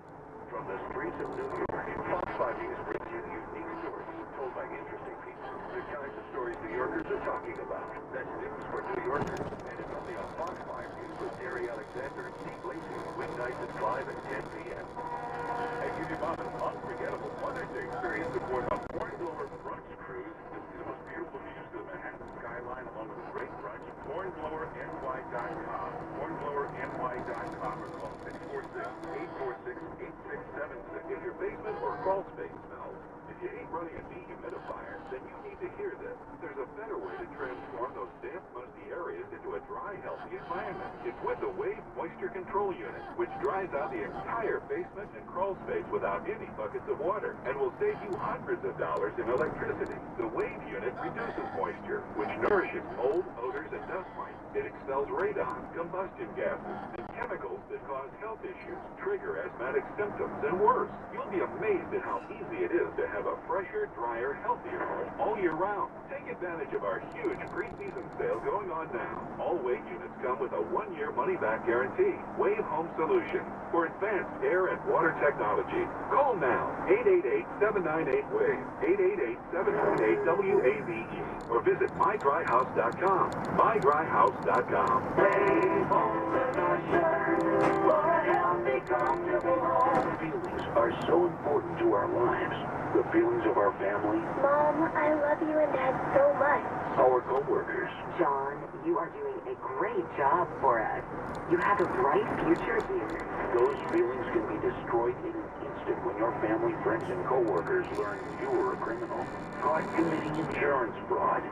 From the streets of New York, Fox 5 News brings you unique stories told by interesting people. The kinds of stories New Yorkers are talking about. That's news for New Yorkers. And it's only on Fox 5 News with Terry Alexander and Steve Lacey. Weeknights at 5 and 10 p.m. And give you an unforgettable Mother's Day experience aboard a Hornblower brunch cruise. You'll see the most beautiful views of the Manhattan skyline along with a great brunch. HornblowerNY.com. HornblowerNY.com or call 646-846-8676 if your basement or crawl space smells. If you hate running a dehumidifier, then you need to hear this. There's a better way to transform those damp, musty areas into a dry, healthy environment. It's with the Wave Moisture Control Unit, which dries out the entire basement and crawl space without any buckets of water and will save you hundreds of dollars in electricity. The Wave Unit reduces moisture, which nourishes mold, odors, and dust mites. It expels radon, combustion gases, and chemicals that cause health issues, trigger asthmatic symptoms, and worse. You'll be amazed at how easy it is to have a fresher, drier, healthier home all year round. Take advantage of our huge pre-season sale going on now. All Wave units come with a 1-year money-back guarantee. Wave Home Solutions for advanced air and water technology. Call now, 888-798-WAVE, 888-798-WAVE, or visit mydryhouse.com, mydryhouse.com. Wave Home Solutions for a healthy, comfortable home. Feelings are so important to our lives. The feelings of our family, Mom, I love you and Dad so much. our co-workers, John, you are doing a great job for us. You have a bright future here. those feelings can be destroyed in an instant when your family, friends, and co-workers learn you're a criminal caught committing insurance fraud.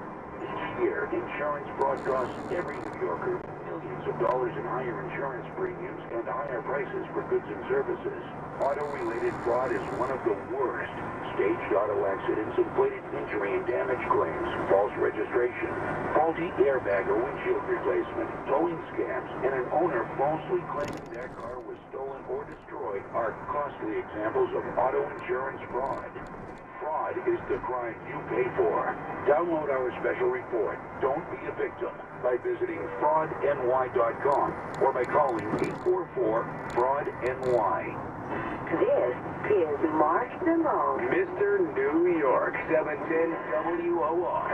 Each year, insurance fraud costs every New Yorker millions of dollars in higher insurance premiums and higher prices for goods and services. Auto-related fraud is one of the worst. Staged auto accidents, inflated injury and damage claims, false registration, faulty airbag or windshield replacement, towing scams, and an owner falsely claiming their car was stolen or destroyed are costly examples of auto insurance fraud. Fraud is the crime you pay for. Download our special report. Don't be a victim. by visiting fraudny.com or by calling 844-FRAUD-NY. This is Mark Simone. Mr. New York, 710 WOR.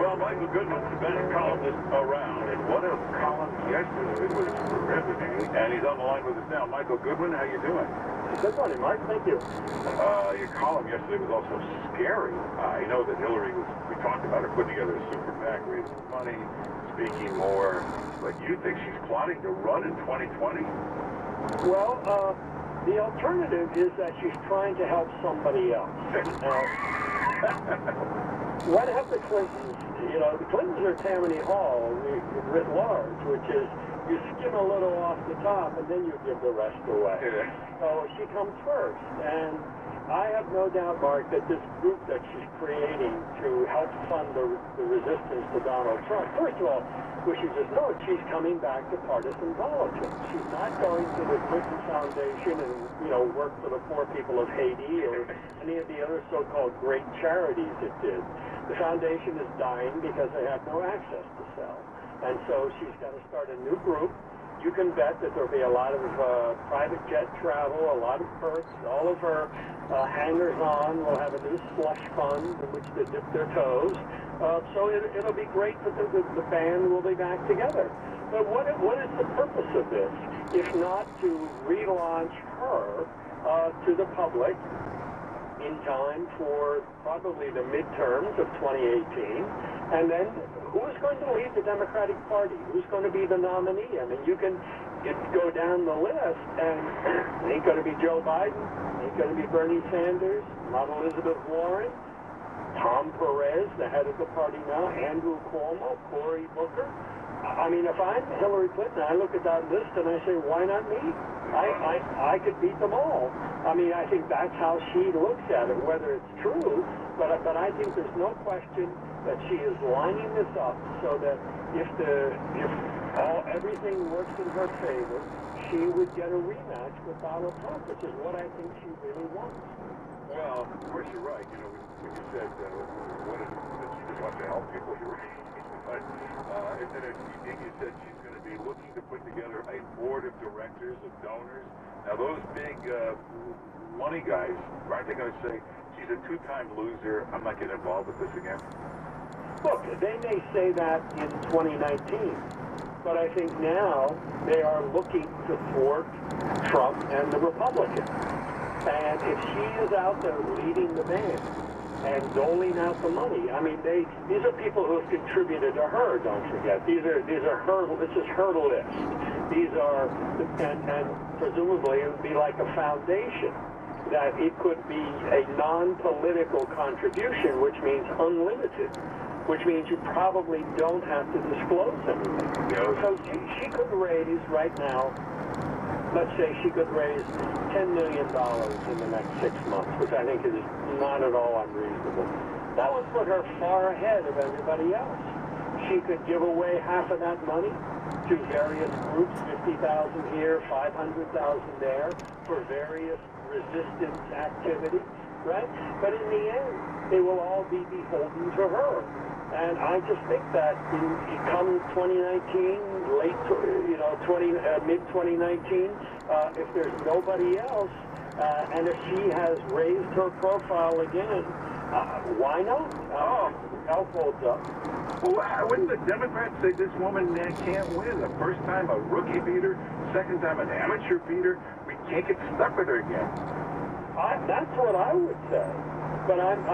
Well, Michael Goodman's the best columnist around, and what a column yesterday was riveting. And he's on the line with us now. Michael Goodman, how you doing? Good morning, Mark. Thank you. Your column yesterday was also scary. I know that Hillary we talked about her putting together a super PAC, raising money, speaking more, but you think she's plotting to run in 2020? Well, the alternative is that she's trying to help somebody else. What have the Clintons, the Clintons are Tammany Hall writ large, which is you skim a little off the top and then you give the rest away. Yeah. So she comes first. And I have no doubt, Mark, that this group that she's creating to help fund the resistance to Donald Trump, first of all, we should just know she's coming back to partisan politics. She's not going to the Clinton Foundation and, work for the poor people of Haiti or any of the other so-called great charities it did. The foundation is dying because they have no access to sell. And so she's got to start a new group. You can bet that there'll be a lot of private jet travel, a lot of perks. All of her hangers-on will have a new slush fund in which to dip their toes. So it'll be great that the band will be back together. But what is the purpose of this, if not to relaunch her to the public in time for probably the midterms of 2018, and then who's going to lead the Democratic Party? Who's going to be the nominee? I mean, you can go down the list, and it ain't going to be Joe Biden, it ain't going to be Bernie Sanders, not Elizabeth Warren, Tom Perez, the head of the party now, Andrew Cuomo, Cory Booker. I mean, if I'm Hillary Clinton, I look at that list and I say, why not me? I could beat them all. I mean, I think that's how she looks at it, whether it's true, but I think there's no question that she is lining this up so that if everything works in her favor, she would get a rematch with Donald Trump, which is what I think she really wants. Well, of course you're right. When you said what is that she just wants to help people, you're right. But and then you said she's going to be looking to put together a board of directors of donors. Now those big money guys, aren't they going to say she's a two-time loser? I'm not getting involved with this again. Look, they may say that in 2019, but I think now they are looking to thwart Trump and the Republicans. And if she is out there leading the band and doling out the money, I mean, these are people who have contributed to her. Don't forget, these are her. This is her list. These are, and presumably it would be like a foundation. That it could be a non-political contribution, which means unlimited, which means you probably don't have to disclose anything. So she could raise right now, let's say she could raise $10 million in the next 6 months, which I think is not at all unreasonable. That would put her far ahead of everybody else. She could give away half of that money to various groups, 50,000 here, 500,000 there, for various resistance activity, right? But in the end, they will all be beholden to her. And I just think that come 2019, mid-2019, if there's nobody else, and if she has raised her profile again, why not? Help holds up. Well, wouldn't the Democrats say this woman can't win? The first time a rookie beat her, second time an amateur beat her. We can't get stuck with her again. That's what I would say. But I'm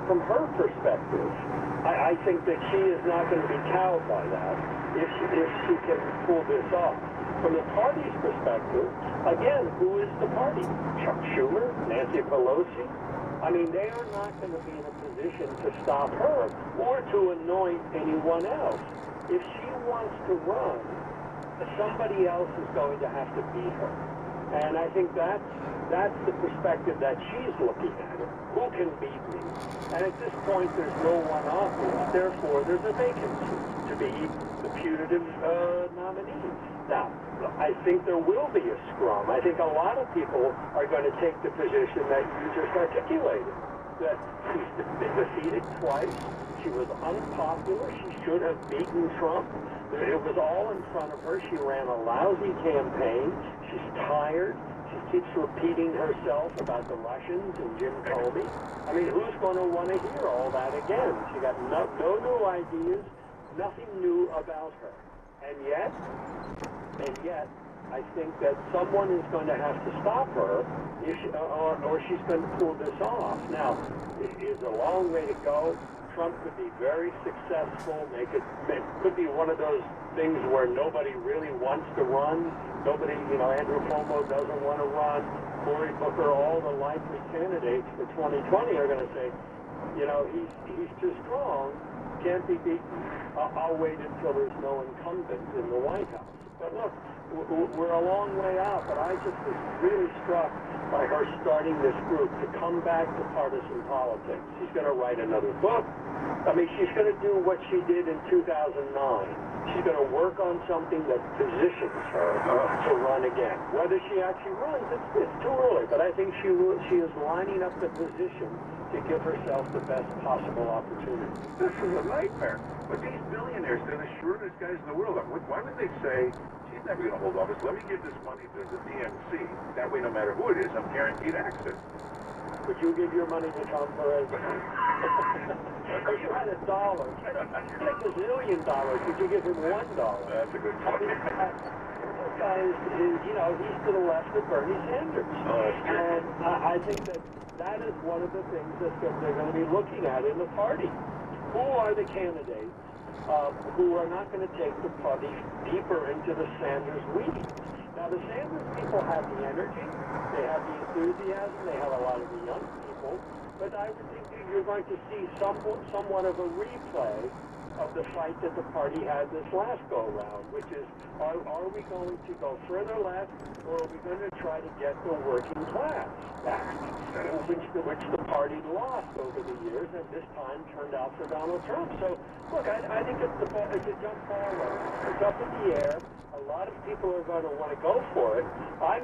from her perspective, I think that she is not going to be cowed by that if she can pull this off. From the party's perspective, again, who is the party? Chuck Schumer? Nancy Pelosi? I mean, they are not going to be in a position to stop her or to anoint anyone else. If she wants to run, somebody else is going to have to beat her. And I think that's the perspective that she's looking at it. Who can beat me? And at this point, there's no one obvious. Therefore, there's a vacancy to be the putative nominee. Now, I think there will be a scrum. I think a lot of people are going to take the position that you just articulated, that she's been defeated twice. She was unpopular. She should have beaten Trump. It was all in front of her. She ran a lousy campaign. She's tired. She keeps repeating herself about the Russians and Jim Comey. I mean, who's going to want to hear all that again? She got no new ideas, nothing new about her. And yet, I think that someone is going to have to stop her, if she, or she's going to pull this off. Now, it is a long way to go. Trump could be very successful. It could be one of those things where nobody really wants to run. Nobody, Andrew Cuomo doesn't want to run. Cory Booker, all the likely candidates for 2020 are going to say, he's too strong, can't be beaten. I'll wait until there's no incumbent in the White House. But look, we're a long way out, but I just was really struck by her starting this group to come back to partisan politics. She's going to write another book. I mean, she's going to do what she did in 2009. She's going to work on something that positions her to run again. Whether she actually runs, it's too early, but I think she is lining up the position to give herself the best possible opportunity. This is a nightmare. But these billionaires, they're the shrewdest guys in the world. Why would they say, she's never going to hold office, let me give this money to the DNC. That way, no matter who it is, I'm guaranteed access. Would you give your money to Tom Perez? If you had $1, take $1 zillion, would you give him $1? That's a good point. This guy is, he's to the left of Bernie Sanders. And I think that is one of the things that they're going to be looking at in the party. Who are the candidates who are not going to take the party deeper into the Sanders weeds? Now, the Sanders people have the energy, they have the enthusiasm, they have a lot of the young people, but I would think that you're going to see somewhat of a replay of the fight that the party had this last go-around, which is, are we going to go further left, or are we going to try to get the working class back, which the party lost over the years, and this time turned out for Donald Trump. So, look, I think it's a jump ball. It's up in the air. A lot of people are going to want to go for it. I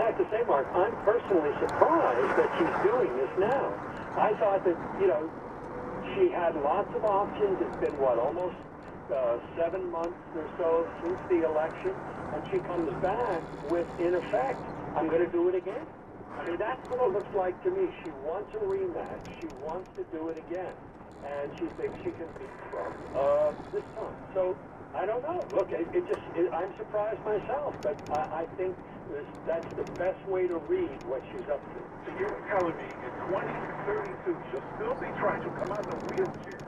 have to say, Mark, I'm personally surprised that she's doing this now. I thought that, she had lots of options. It's been, almost 7 months or so since the election, and she comes back with, in effect, I'm going to do it again. I mean, that's what it looks like to me. She wants a rematch. She wants to do it again, and she thinks she can beat Trump this time. So, I don't know. Look, I'm surprised myself, but I think that's the best way to read what she's up to. So you're telling me in 2032 she'll still be trying to come out in a wheelchair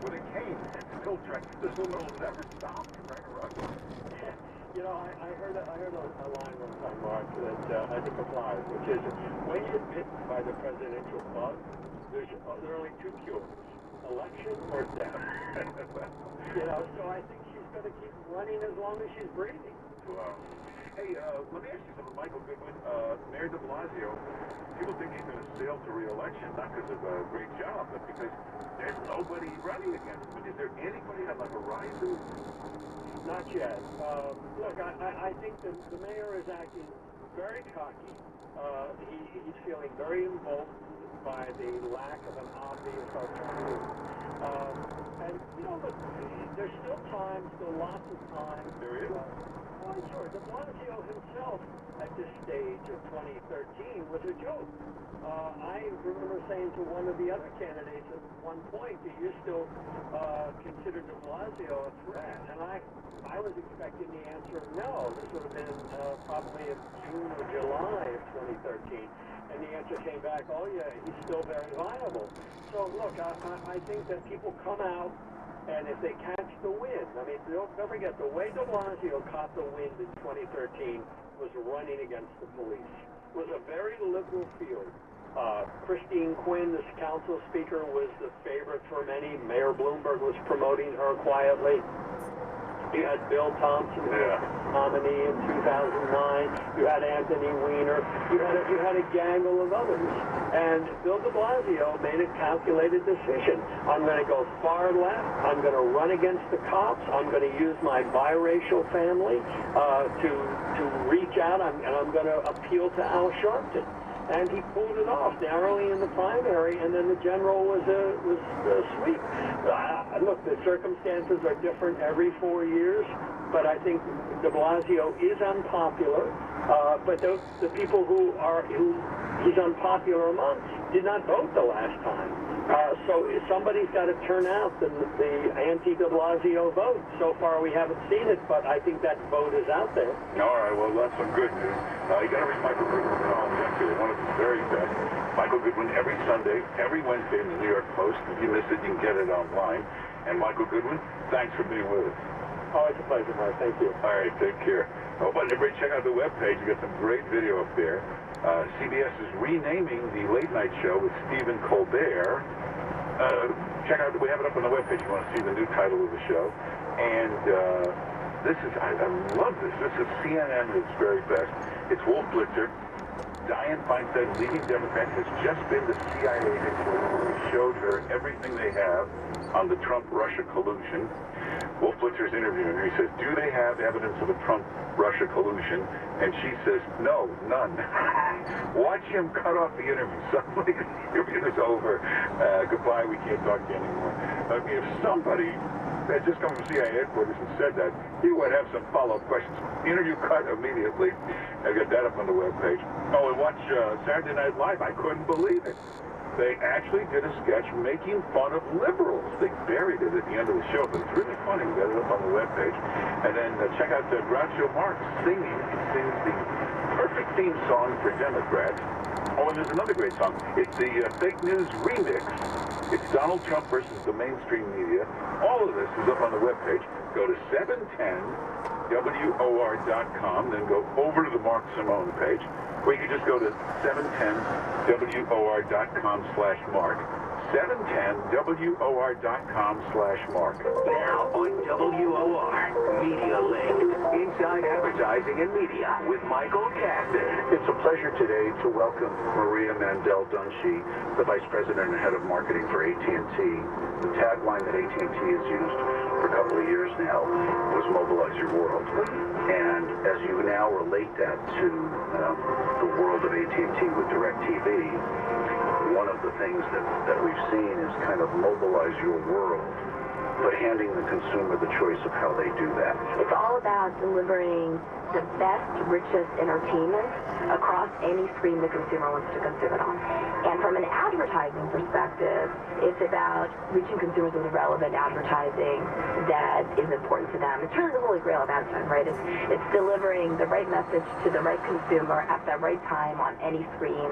with a cane and still try. This woman will never stop trying to run. I heard a line one time, Mark, that I think applies, which is when you're bitten by the presidential bug, there are only two cures: election or death. So I think she's going to keep running as long as she's breathing. Wow. Hey, let me ask you something, Michael Goodwin. Mayor de Blasio, people think he's going to sail to re-election, not because of a great job, but because there's nobody running against him. Is there anybody on the horizon? Not yet. Look, I think the mayor is acting very cocky. He's feeling very emboldened by the lack of an obvious alternative. And, look, there's still time, still lots of time. There is? Well, sure. De Blasio himself at this stage of 2013 was a joke. I remember saying to one of the other candidates at one point, do you still consider de Blasio a threat? And I was expecting the answer of no. This would have been probably in June or July of 2013. And the answer came back, oh yeah, he's still very viable. So look, I think that people come out, and if they catch the wind, I mean, don't forget, the way de Blasio caught the wind in 2013 was running against the police. It was a very liberal field. Christine Quinn, the council speaker, was the favorite for many. Mayor Bloomberg was promoting her quietly. You had Bill Thompson, who was nominee in 2009. You had Anthony Weiner. You had a gaggle of others. And Bill de Blasio made a calculated decision. I'm going to go far left. I'm going to run against the cops. I'm going to use my biracial family to reach out, and I'm going to appeal to Al Sharpton. and he pulled it off narrowly in the primary, and then the general was a sweep. Look, the circumstances are different every 4 years, but I think de Blasio is unpopular. But the people who he's unpopular amongst did not vote the last time. So somebody's got to turn out the anti-de Blasio vote. So far we haven't seen it, but I think that vote is out there. All right, well, that's some good news. You got to read Michael Goodwin's column yesterday, one of his very best. Michael Goodwin every Sunday, every Wednesday in the New York Post. If you miss it, you can get it online. And Michael Goodwin, thanks for being with us. Oh, it's a pleasure, Mark. Thank you. All right, take care. Oh, but everybody check out the webpage. You got some great video up there. CBS is renaming the late night show with Stephen Colbert. Check out, we have it up on the webpage if you want to see the new title of the show. And this is, I love this. This is CNN at its very best. It's Wolf Blitzer. Dianne Feinstein, leading Democrat, has just been to CIA headquarters where we showed her everything they have on the Trump-Russia collusion. Wolf Blitzer's interviewing her. He says, do they have evidence of a Trump-Russia collusion? And she says, no, none. Watch him cut off the interview. Suddenly, the interview is over. Goodbye, we can't talk to you anymore. If somebody had just come from CIA headquarters and said that, he would have some follow-up questions. Interview cut immediately. I got that up on the webpage. Oh, and watch Saturday Night Live. I couldn't believe it. They actually did a sketch making fun of liberals. They buried it at the end of the show, but it's really funny. We got it up on the webpage. And then check out Groucho Marx singing. He sings the perfect theme song for Democrats. Oh, and there's another great song. It's the fake news remix. It's Donald Trump versus the mainstream media. All of this is up on the webpage. Go to 710WOR.com, then go over to the Mark Simone page, or you can just go to 710WOR.com/Mark. 710WOR.com/Mark. Now on WOR, Media Link, Inside Advertising and Media with Michael Caston. It's a pleasure today to welcome Maria Mandel-Dunshee, the Vice President and Head of Marketing for AT&T. The tagline that AT&T has used for a couple of years now was Mobilize Your World. And as you now relate that to the world of AT&T with DirecTV, one of the things that we've seen is kind of mobilize your world, but handing the consumer the choice of how they do that. It's all about delivering the best, richest entertainment across any screen the consumer wants to consume it on. And from an advertising perspective, it's about reaching consumers with relevant advertising that is important to them. It's really the holy grail of advertising, right? It's delivering the right message to the right consumer at the right time on any screen.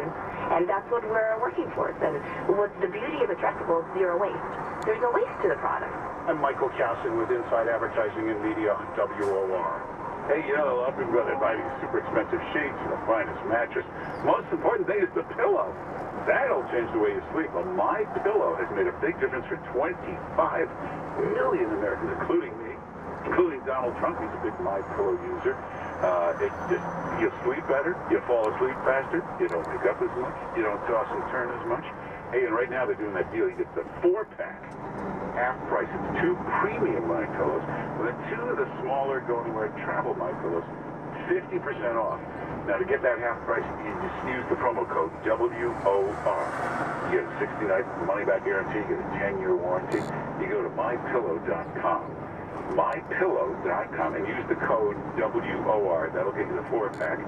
And that's what we're working towards. And what's the beauty of addressable is zero waste. There's no waste to the product. I'm Michael Casson with Inside Advertising and Media on WOR. Hey, you know, a lot of people are buying these super expensive sheets and the finest mattress. Most important thing is the pillow. That'll change the way you sleep. Well, My Pillow has made a big difference for 25 million Americans, including me, including Donald Trump. He's a big My Pillow user. You sleep better, you fall asleep faster, you don't wake up as much, you don't toss and turn as much. Hey, and right now they're doing that deal. You get the 4-pack, half price. It's 2 premium My Pillows, with 2 of the smaller Go Anywhere travel My Pillows, 50% off. Now, to get that half price, you just use the promo code WOR. You get a 60-night money-back guarantee, you get a 10-year warranty. You go to mypillow.com. mypillow.com and use the code WOR. That'll get you the 4-pack,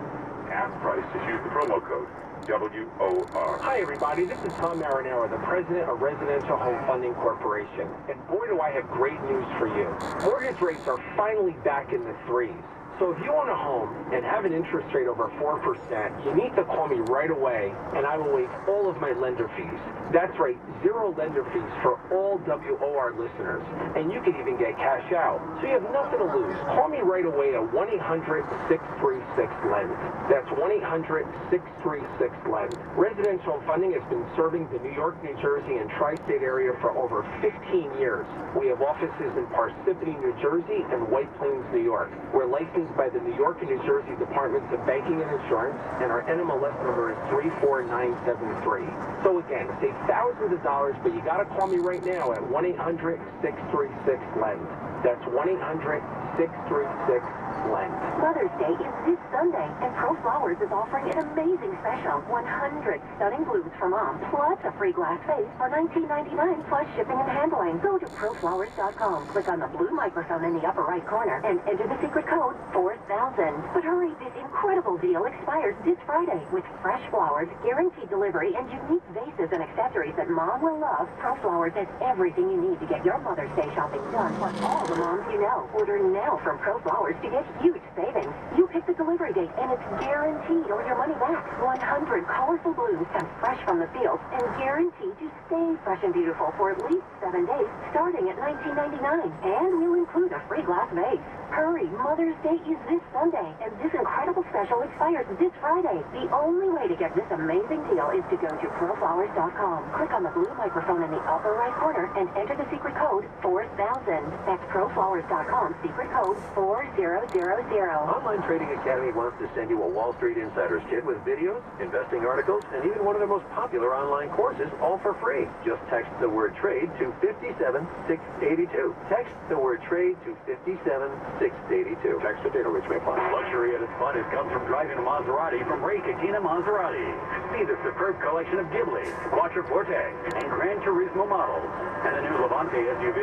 half price. Just use the promo code WOR. Hi, everybody. This is Tom Marinero, the president of Residential Home Funding Corporation. And boy, do I have great news for you. Mortgage rates are finally back in the 3s. So if you own a home and have an interest rate over 4%, you need to call me right away, and I will waive all of my lender fees. That's right, 0 lender fees for all WOR listeners. And you can even get cash out. So you have nothing to lose. Call me right away at 1-800-636-LEND. That's 1-800-636-LEND. Residential Funding has been serving the New York, New Jersey, and tri-state area for over 15 years. We have offices in Parsippany, New Jersey, and White Plains, New York. We're licensed by the New York and New Jersey Departments of Banking and Insurance, and our NMLS number is 34973. So again, save thousands of dollars, but you got to call me right now at 1-800-636-LEND. That's 1-800 636 Lent. Mother's Day is this Sunday, and Pro Flowers is offering an amazing special. 100 stunning blooms for mom, plus a free glass vase for $19.99 plus shipping and handling. Go to proflowers.com, click on the blue microphone in the upper right corner, and enter the secret code 4000. But hurry, this incredible deal expires this Friday with fresh flowers, guaranteed delivery, and unique vases and accessories that mom will love. Pro Flowers has everything you need to get your Mother's Day shopping done for all the moms you know. Order now from Pro Flowers to get huge savings. You pick the delivery date, and it's guaranteed or your money back. 100 colorful blooms come fresh from the field and guaranteed to stay fresh and beautiful for at least 7 days, starting at $19.99. And we'll include a free glass vase. Hurry, Mother's Day is this Sunday, and this incredible special expires this Friday. The only way to get this amazing deal is to go to proflowers.com. Click on the blue microphone in the upper right corner and enter the secret code 4000. That's proflowers.com, secret code 4000. Online Trading Academy wants to send you a Wall Street Insider's kit with videos, investing articles, and even one of their most popular online courses, all for free. Just text the word trade to 57682. Text the word trade to 57682. Text the data which may apply. Luxury at its finest comes from driving a Maserati from Ray Cattina Maserati. See the superb collection of Ghibli, Quattroporte, and Gran Turismo models, and the new Levante SUV.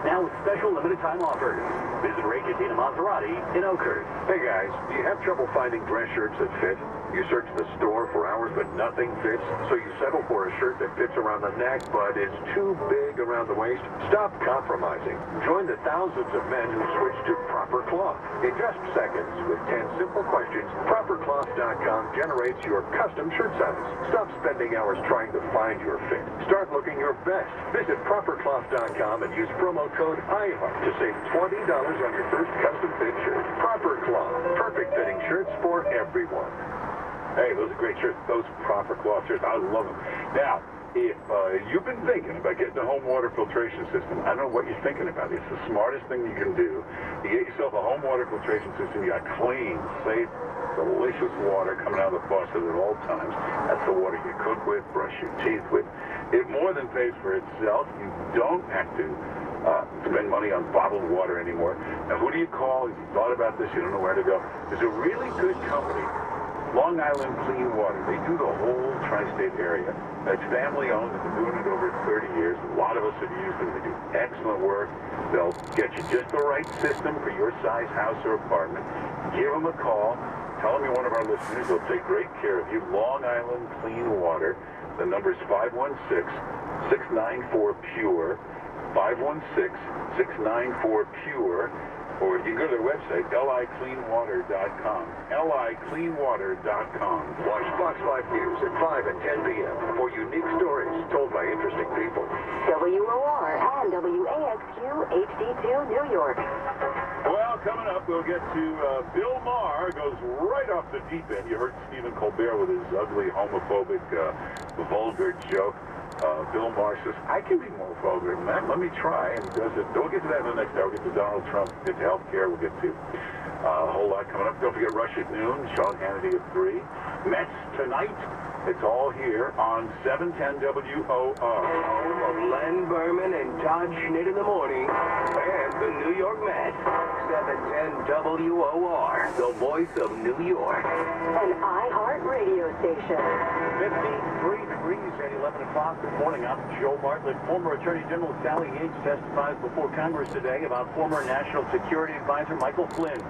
Now with special limited time offers. Visit Ray Cattina Maserati in Oakhurst. Hey guys, do you have trouble finding dress shirts that fit? You search the store for hours, but nothing fits, so you settle for a shirt that fits around the neck, but is too big around the waist? Stop compromising. Join the thousands of men who switch to Proper Cloth. In just seconds, with 10 simple questions, ProperCloth.com generates your custom shirt size. Stop spending hours trying to find your fit. Start looking your best. Visit ProperCloth.com and use promo code iHeart to save $20 on your first custom fit shirt. Proper Cloth. Perfect fitting shirts for everyone. Hey, those are great shirts. Those Proper Cloth shirts, I love them. Now, if you've been thinking about getting a home water filtration system, I don't know what you're thinking about. It's the smartest thing you can do. You get yourself a home water filtration system. You got clean, safe, delicious water coming out of the faucet at all times. That's the water you cook with, brush your teeth with. It more than pays for itself. You don't have to spend money on bottled water anymore. Now, who do you call? If you thought about this, you don't know where to go. There's a really good company, Long Island Clean Water. They do the whole tri-state area. It's family-owned. They've been doing it over 30 years. A lot of us have used them. They do excellent work. They'll get you just the right system for your size house or apartment. Give them a call. Tell them you're one of our listeners. They'll take great care of you. Long Island Clean Water. The number is 516-694-PURE. 516-694-PURE. Or you can go to their website, licleanwater.com. licleanwater.com. Watch Fox 5 News at 5 and 10 p.m. for unique stories told by interesting people. WOR and WAXQ HD2 New York. Well, coming up, we'll get to Bill Maher goes right off the deep end. You heard Stephen Colbert with his ugly, homophobic, vulgar joke. Bill Maher says, I can be more vulgar than that. Let me try. And he does it. We'll get to that in the next hour. We'll get to Donald Trump. We'll get to health care. We'll get to a whole lot coming up. Don't forget Rush at noon. Sean Hannity at 3. Mets tonight. It's all here on 710 WOR. Home of Len Berman and Todd Schmidt in the morning. And the New York Mets. 710 WOR. The voice of New York. An iHeart radio station. 53 degrees at 11 o'clock this morning. I'm Joe Bartlett. Former Attorney General Sally Yates testifies before Congress today about former National Security Advisor Michael Flynn.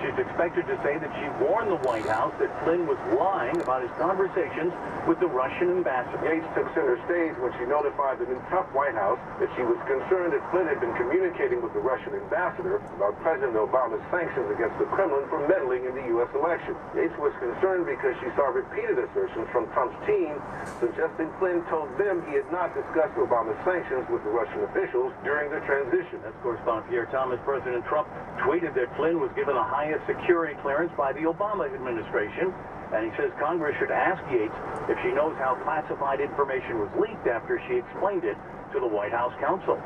She's expected to say that she warned the White House that Flynn was lying about his conversations with the Russian ambassador. Yates took center stage when she notified the new Trump White House that she was concerned that Flynn had been communicating with the Russian ambassador about President Obama's sanctions against the Kremlin for meddling in the U.S. election. Yates was concerned because she saw repeated assertions from Trump's team suggesting Flynn told them he had not discussed Obama's sanctions with the Russian officials during the transition. That's correspondent Pierre Thomas. President Trump tweeted that Flynn was given a highest security clearance by the Obama administration, and he says Congress should ask Yates if she knows how classified information was leaked after she explained it to the White House counsel.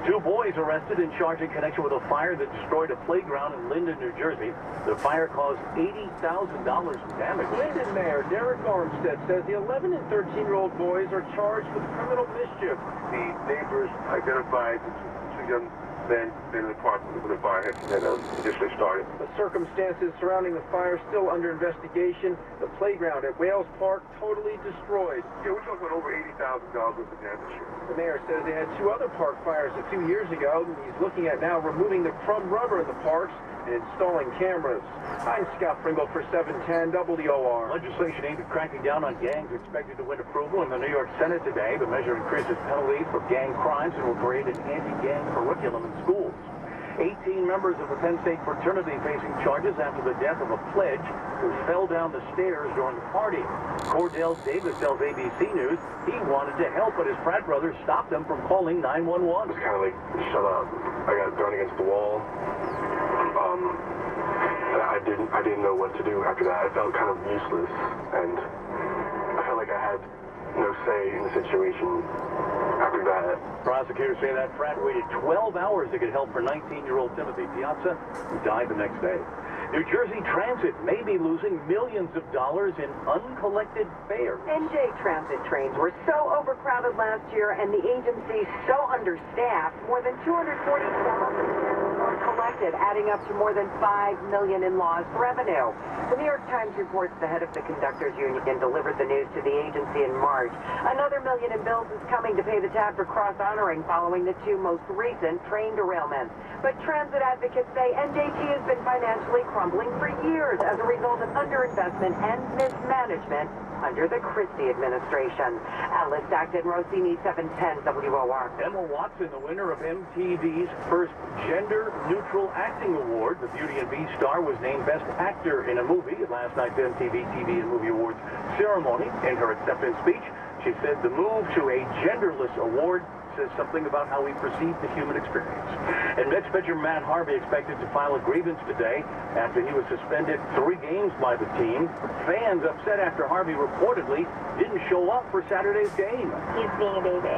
2 boys arrested and charged in connection with a fire that destroyed a playground in Linden, New Jersey. The fire caused $80,000 in damage. Linden Mayor Derek Armstead says the 11 and 13-year-old boys are charged with criminal mischief. The neighbors identified 2 young than the part where the fire had initially started. The circumstances surrounding the fire still under investigation. The playground at Wales Park totally destroyed. Yeah, we're talking about over $80,000 worth of damage here. The mayor says they had 2 other park fires a few years ago, and he's looking at now removing the crumb rubber in the parks and installing cameras. I'm Scott Pringle for 710 WOR. Legislation aimed at cracking down on gangs expected to win approval in the New York Senate today. The measure increases penalties for gang crimes and will create an anti-gang curriculum in schools. 18 members of the Penn State fraternity facing charges after the death of a pledge who fell down the stairs during the party. Cordell Davis tells ABC News he wanted to help, but his frat brothers stopped him from calling 911. It was kind of like, shut up. I got thrown against the wall. I didn't know what to do after that. I felt kind of useless, and I felt like I had no say in the situation after that. Prosecutors say that frat waited 12 hours to get help for 19-year-old Timothy Piazza, who died the next day. New Jersey Transit may be losing millions of dollars in uncollected fares. NJ Transit trains were so overcrowded last year and the agency so understaffed, more than 240,000 were collected, adding up to more than $5 million in lost revenue. The New York Times reports the head of the conductors union delivered the news to the agency in March. Another $1 million in bills is coming to pay the tab for cross-honoring following the 2 most recent train derailments. But transit advocates say NJT has been financially crumbling for years as a result of underinvestment and mismanagement under the Christie administration. Alice Acton, Rossini, 710 WOR. Emma Watson, the winner of MTV's first gender-neutral acting award. The Beauty and Beast star was named Best Actor in a movie at last night's MTV TV and Movie Awards ceremony. In her acceptance speech, she said the move to a genderless award says something about how we perceive the human experience. And Mets pitcher Matt Harvey expected to file a grievance today after he was suspended 3 games by the team. Fans upset after Harvey reportedly didn't show up for Saturday's game. He's being a baby.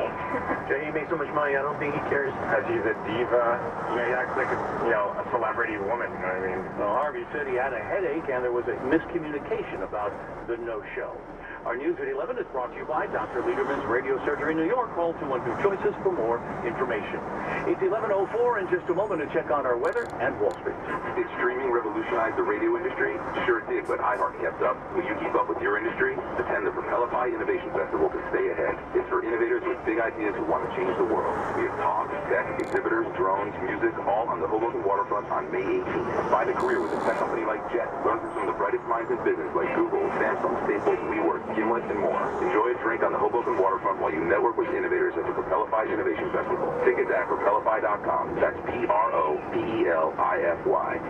He made so much money, I don't think he cares. Because he's a diva. He acts like a celebrity woman, you know what I mean? Well, Harvey said he had a headache and there was a miscommunication about the no-show. Our news at 11 is brought to you by Dr. Lederman's Radio Surgery New York. Call 212-CHOICES for more information. It's 11:04 in just a moment to check on our weather and Wall Street. Did streaming revolutionize the radio industry? Sure did, but iHeart kept up. Will you keep up with your industry? Attend the Propellify Innovation Festival to stay ahead. It's for innovators with big ideas who want to change the world. We have talks, tech, exhibitors, drones, music, all on the Hoboken waterfront on May 18th. Find a career with a tech company like Jet. Learn from some of the brightest minds in business like Google, Samsung, Staples, WeWork, Gimlet, and more. Enjoy a drink on the Hoboken waterfront while you network with innovators at the Propellify Innovation Festival. Tickets at propellify.com. That's PROPELIFY.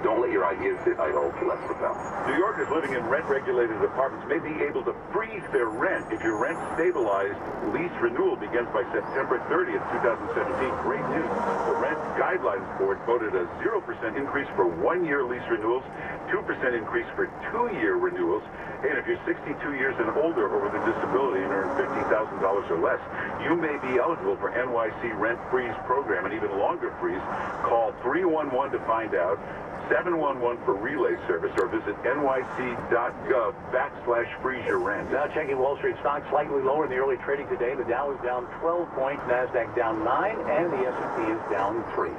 Don't let your ideas sit idle. Let's propel. New Yorkers living in rent-regulated apartments may be able to freeze their rent if your rent-stabilized lease renewal begins by September 30th, 2017. Great news. The Rent Guidelines Board voted a 0% increase for 1-year lease renewals, 2% increase for 2-year renewals, and if you're 62 years and older over the disability and earn $50,000 or less, you may be eligible for NYC Rent Freeze program, and even longer freeze. Call 311 to find out, 711 for relay service, or visit nyc.gov/freeze your rent. Now checking Wall Street stocks slightly lower in the early trading today. The Dow is down 12 points, NASDAQ down 9, and the S&P is down 3.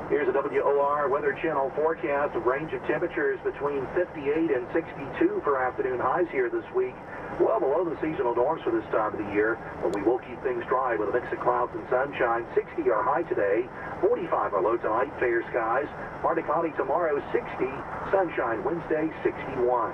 Here's a WOR Weather Channel forecast. A range of temperatures between 58 and 62 for afternoon highs here this week. Well below the seasonal norms for this time of the year, but we will keep things dry with a mix of clouds and sunshine. 60 our high today, 45 our low tonight, fair skies. Partly cloudy tomorrow, 60. Sunshine Wednesday, 61.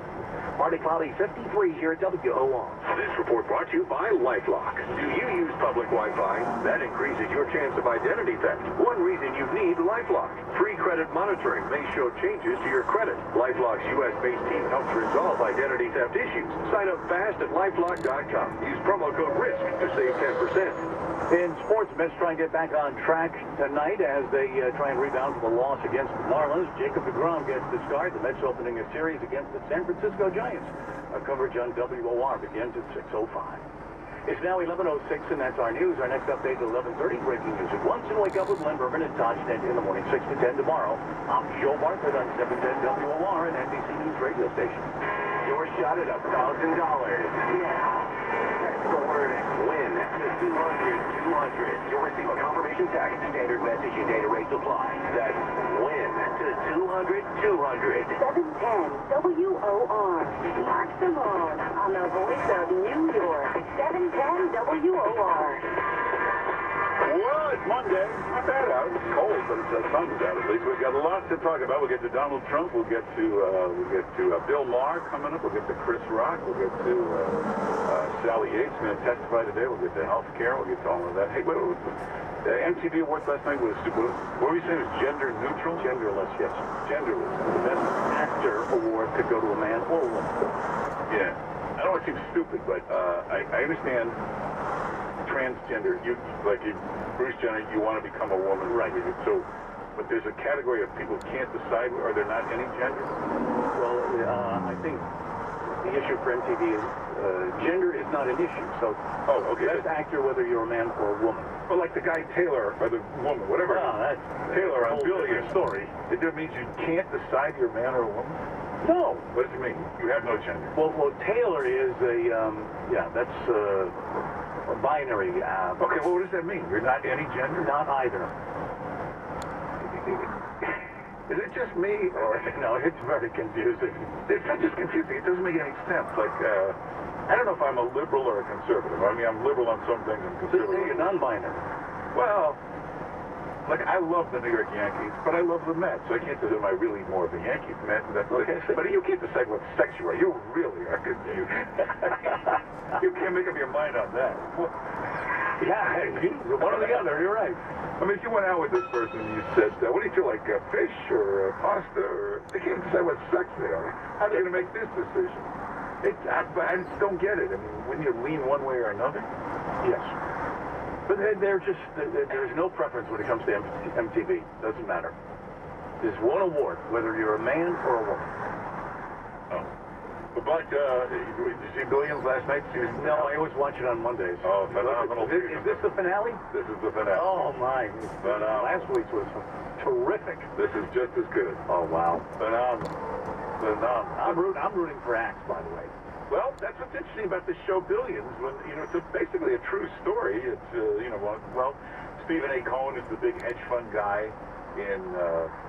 Partly cloudy, 53 here at WOR. This report brought to you by LifeLock. Do you use public Wi-Fi? That increases your chance of identity theft. One reason you need LifeLock. Free credit monitoring may show changes to your credit. LifeLock's U.S.-based team helps resolve identity theft issues. Sign up fast at LifeLock.com. Use promo code RISK to save 10%. In sports, Mets try and get back on track tonight as they try and rebound from the loss against the Marlins. Jacob deGrom gets the start. The Mets opening a series against the San Francisco Giants. Our coverage on WOR begins at 6:05. It's now 11:06, and that's our news. Our next update at 11:30. Breaking news at once, and wake up with Lynn Berman and Todd Stent in the morning, 6 to 10 tomorrow. I'm Joe Bartlett on 710 WOR and NBC News radio station. Your shot at $1,000. Yeah. the word WIN to 200-200. You'll receive a confirmation text. Standard message and data rates apply. That's WIN to 200-200. 710 WOR. Mark Simone on the voice of New York. 710 WOR. Well, it's Monday. Not bad out. It's cold, but the sun's out at least. We've got a lot to talk about. We'll get to Donald Trump. We'll get to Bill Maher coming up. We'll get to Chris Rock. We'll get to Sally Yates going to testify today. We'll get to health care. We'll get to all of that. Hey, the MTV Awards last night was, what were you saying? It was gender neutral? Genderless, yes. Genderless. The best actor award could go to a man or a woman. Yeah. I don't want to seem stupid, but I understand transgender. Bruce Jenner, you want to become a woman. Right. So, but there's a category of people who can't decide, are there not any gender? Well, I think the issue for MTV is gender is not an issue. So, best actor, whether you're a man or a woman. Well, like the guy Taylor, or the woman, whatever. That's Taylor on Billions. Story. It means you can't decide you're a man or a woman? No. What does it mean? You have no gender. Well, Taylor is that's a binary. Okay, well, what does that mean? You're not any gender? Not either. Is it just me, or no? It's very confusing. It's not just confusing. It doesn't make any sense. Like, I don't know if I'm a liberal or a conservative. I mean, I'm liberal on some things and conservative. You're non-binary. Well, like, I love the New York Yankees, but I love the Mets. So I can't say, am I really more of a Yankee fan? Okay. But you can't decide what sex you are. You really are confused. You can't make up your mind on that. Well, yeah, one or the other. You're right. I mean, if you went out with this person and you said, what do you feel like, fish or pasta? Or they can't decide what sex they are. How are they going to make this decision? I just don't get it. I mean, wouldn't you lean one way or another? Yes. But there's no preference when it comes to MTV. Doesn't matter. There's one award, whether you're a man or a woman. Oh. But, did you see Billions last night? No, I always watch it on Mondays. Oh, phenomenal. Is this the finale? This is the finale. Oh, my. Phenomenal. Last week's was terrific. This is just as good. Oh, wow. Phenomenal. I'm rooting for Axe, by the way. Well, that's what's interesting about this show, Billions. When it's basically a true story. It's Stephen A. Cohen is the big hedge fund guy in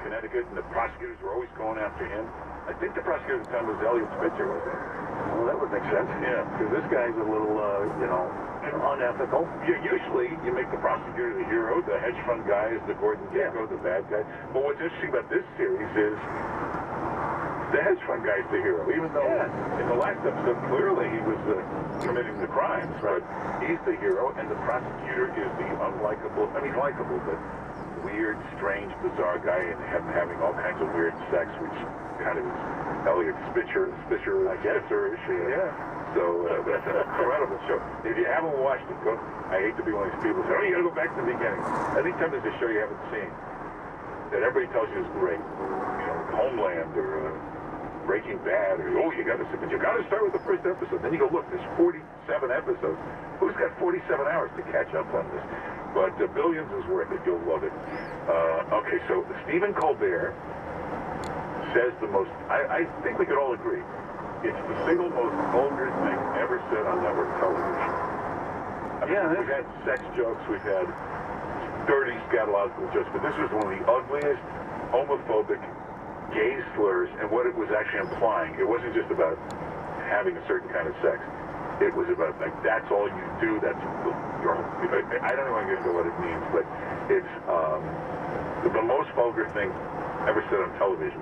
Connecticut, and the prosecutors were always going after him. I think the prosecutor at the time was Elliot Spitzer, was it? Well, that would make sense. Yeah, because this guy's a little, unethical. Yeah, usually you make the prosecutor the hero, the hedge fund guy is the Gordon Gekko, the bad guy. But what's interesting about this series is the hedge fund guy's the hero, even though in the last episode clearly he was committing the crimes, but he's the hero, and the prosecutor is the unlikable, likable, but weird, strange, bizarre guy, and having all kinds of weird sex, which kind of is Elliot Spitzer, I guess, yeah. So that's an incredible show. If you haven't watched it, I hate to be one of these people who say, you gotta go back to the beginning. Anytime there's a show you haven't seen that everybody tells you is great, Homeland or Breaking Bad, or you gotta start with the first episode. Then you go, look, there's 47 episodes. Who's got 47 hours to catch up on this? But Billions is worth it. You'll love it. Okay, so Stephen Colbert says the most, I think we could all agree, it's the single most vulgar thing ever said on network television. We've had sex jokes, we've had dirty scatological jokes, but this was one of the ugliest, homophobic, gay slurs, and what it was actually implying. It wasn't just about having a certain kind of sex. It was about, that's all you do, that's your, I don't even get into what it means, but it's the most vulgar thing ever said on television.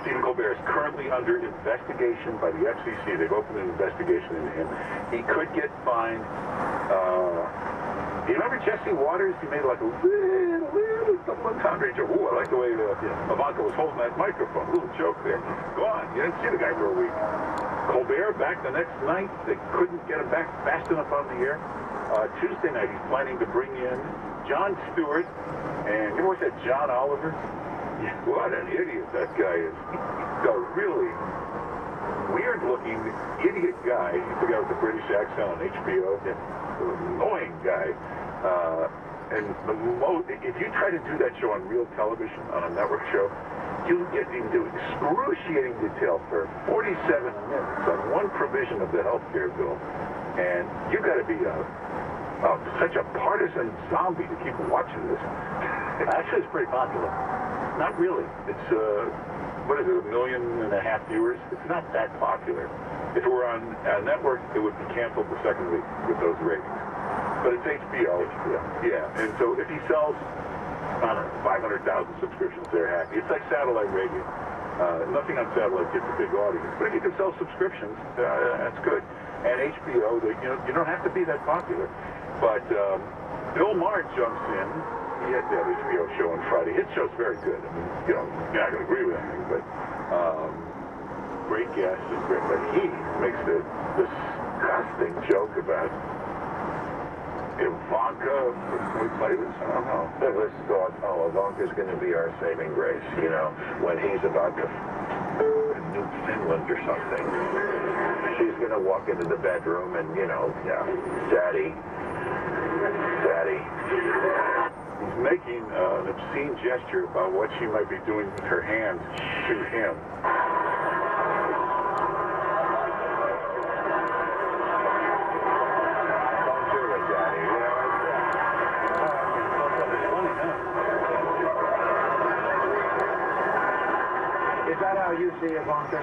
Stephen Colbert is currently under investigation by the FCC. They've opened an investigation into him. He could get fined. You remember Jesse Waters? He made like a little one-time joke. Ooh, I like the way Ivanka was holding that microphone. A little joke there. Go on. You didn't see the guy for a week. Colbert back the next night. They couldn't get him back fast enough on the air. Tuesday night, he's planning to bring in Jon Stewart and, you know what's that, John Oliver? What an idiot that guy is. He's a really weird-looking idiot guy. He's the guy with the British accent on HBO. Annoying guy. And if you try to do that show on real television, on a network show, you get into excruciating detail for 47 minutes on one provision of the health care bill. And you've got to be such a partisan zombie to keep watching this. Actually, it's pretty popular. Not really. It's, what is it, 1.5 million viewers? It's not that popular. If it were on a network, it would be canceled the second week with those ratings. But it's HBO. Yeah. And so if he sells, I don't know, 500,000 subscriptions, they're happy. It's like satellite radio. Nothing on satellite gets a big audience. But if you can sell subscriptions, that's good. And HBO, you don't have to be that popular. But Bill Maher jumps in. He had that HBO show on Friday. His show's very good. I mean, you're not going to agree with anything, but great guest and great. But he makes the disgusting joke about Ivanka. Can we play this? I don't know. Let's thought, Ivanka's going to be our saving grace, when he's about to nuke Finland or something. She's going to walk into the bedroom and, Daddy. He's making an obscene gesture about what she might be doing with her hands to him. Don't do it, Daddy. Is that how you see Ivanka?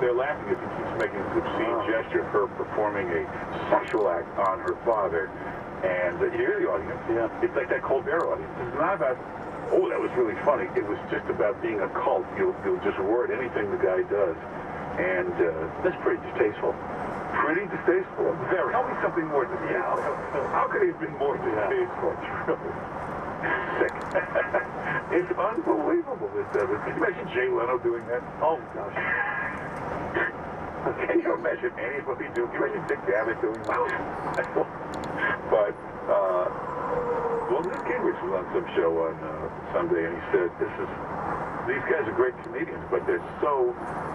They're laughing as he keeps making this obscene gesture of her performing a sexual act on her father. And you hear the audience. Yeah. It's like that Colbert audience. It's not about, oh, that was really funny. It was just about being a cult. You'll just word anything the guy does. And that's pretty distasteful. Pretty distasteful. Very. Tell me something more distasteful. Yeah. How could he have been more distasteful? It's really sick. It's unbelievable. Can you imagine Jay Leno doing that? Oh, gosh. Can you imagine anybody doing? Can you imagine Dick Gavitt doing that? But, Newt Gingrich was on some show on Sunday, and he said, these guys are great comedians, but they're so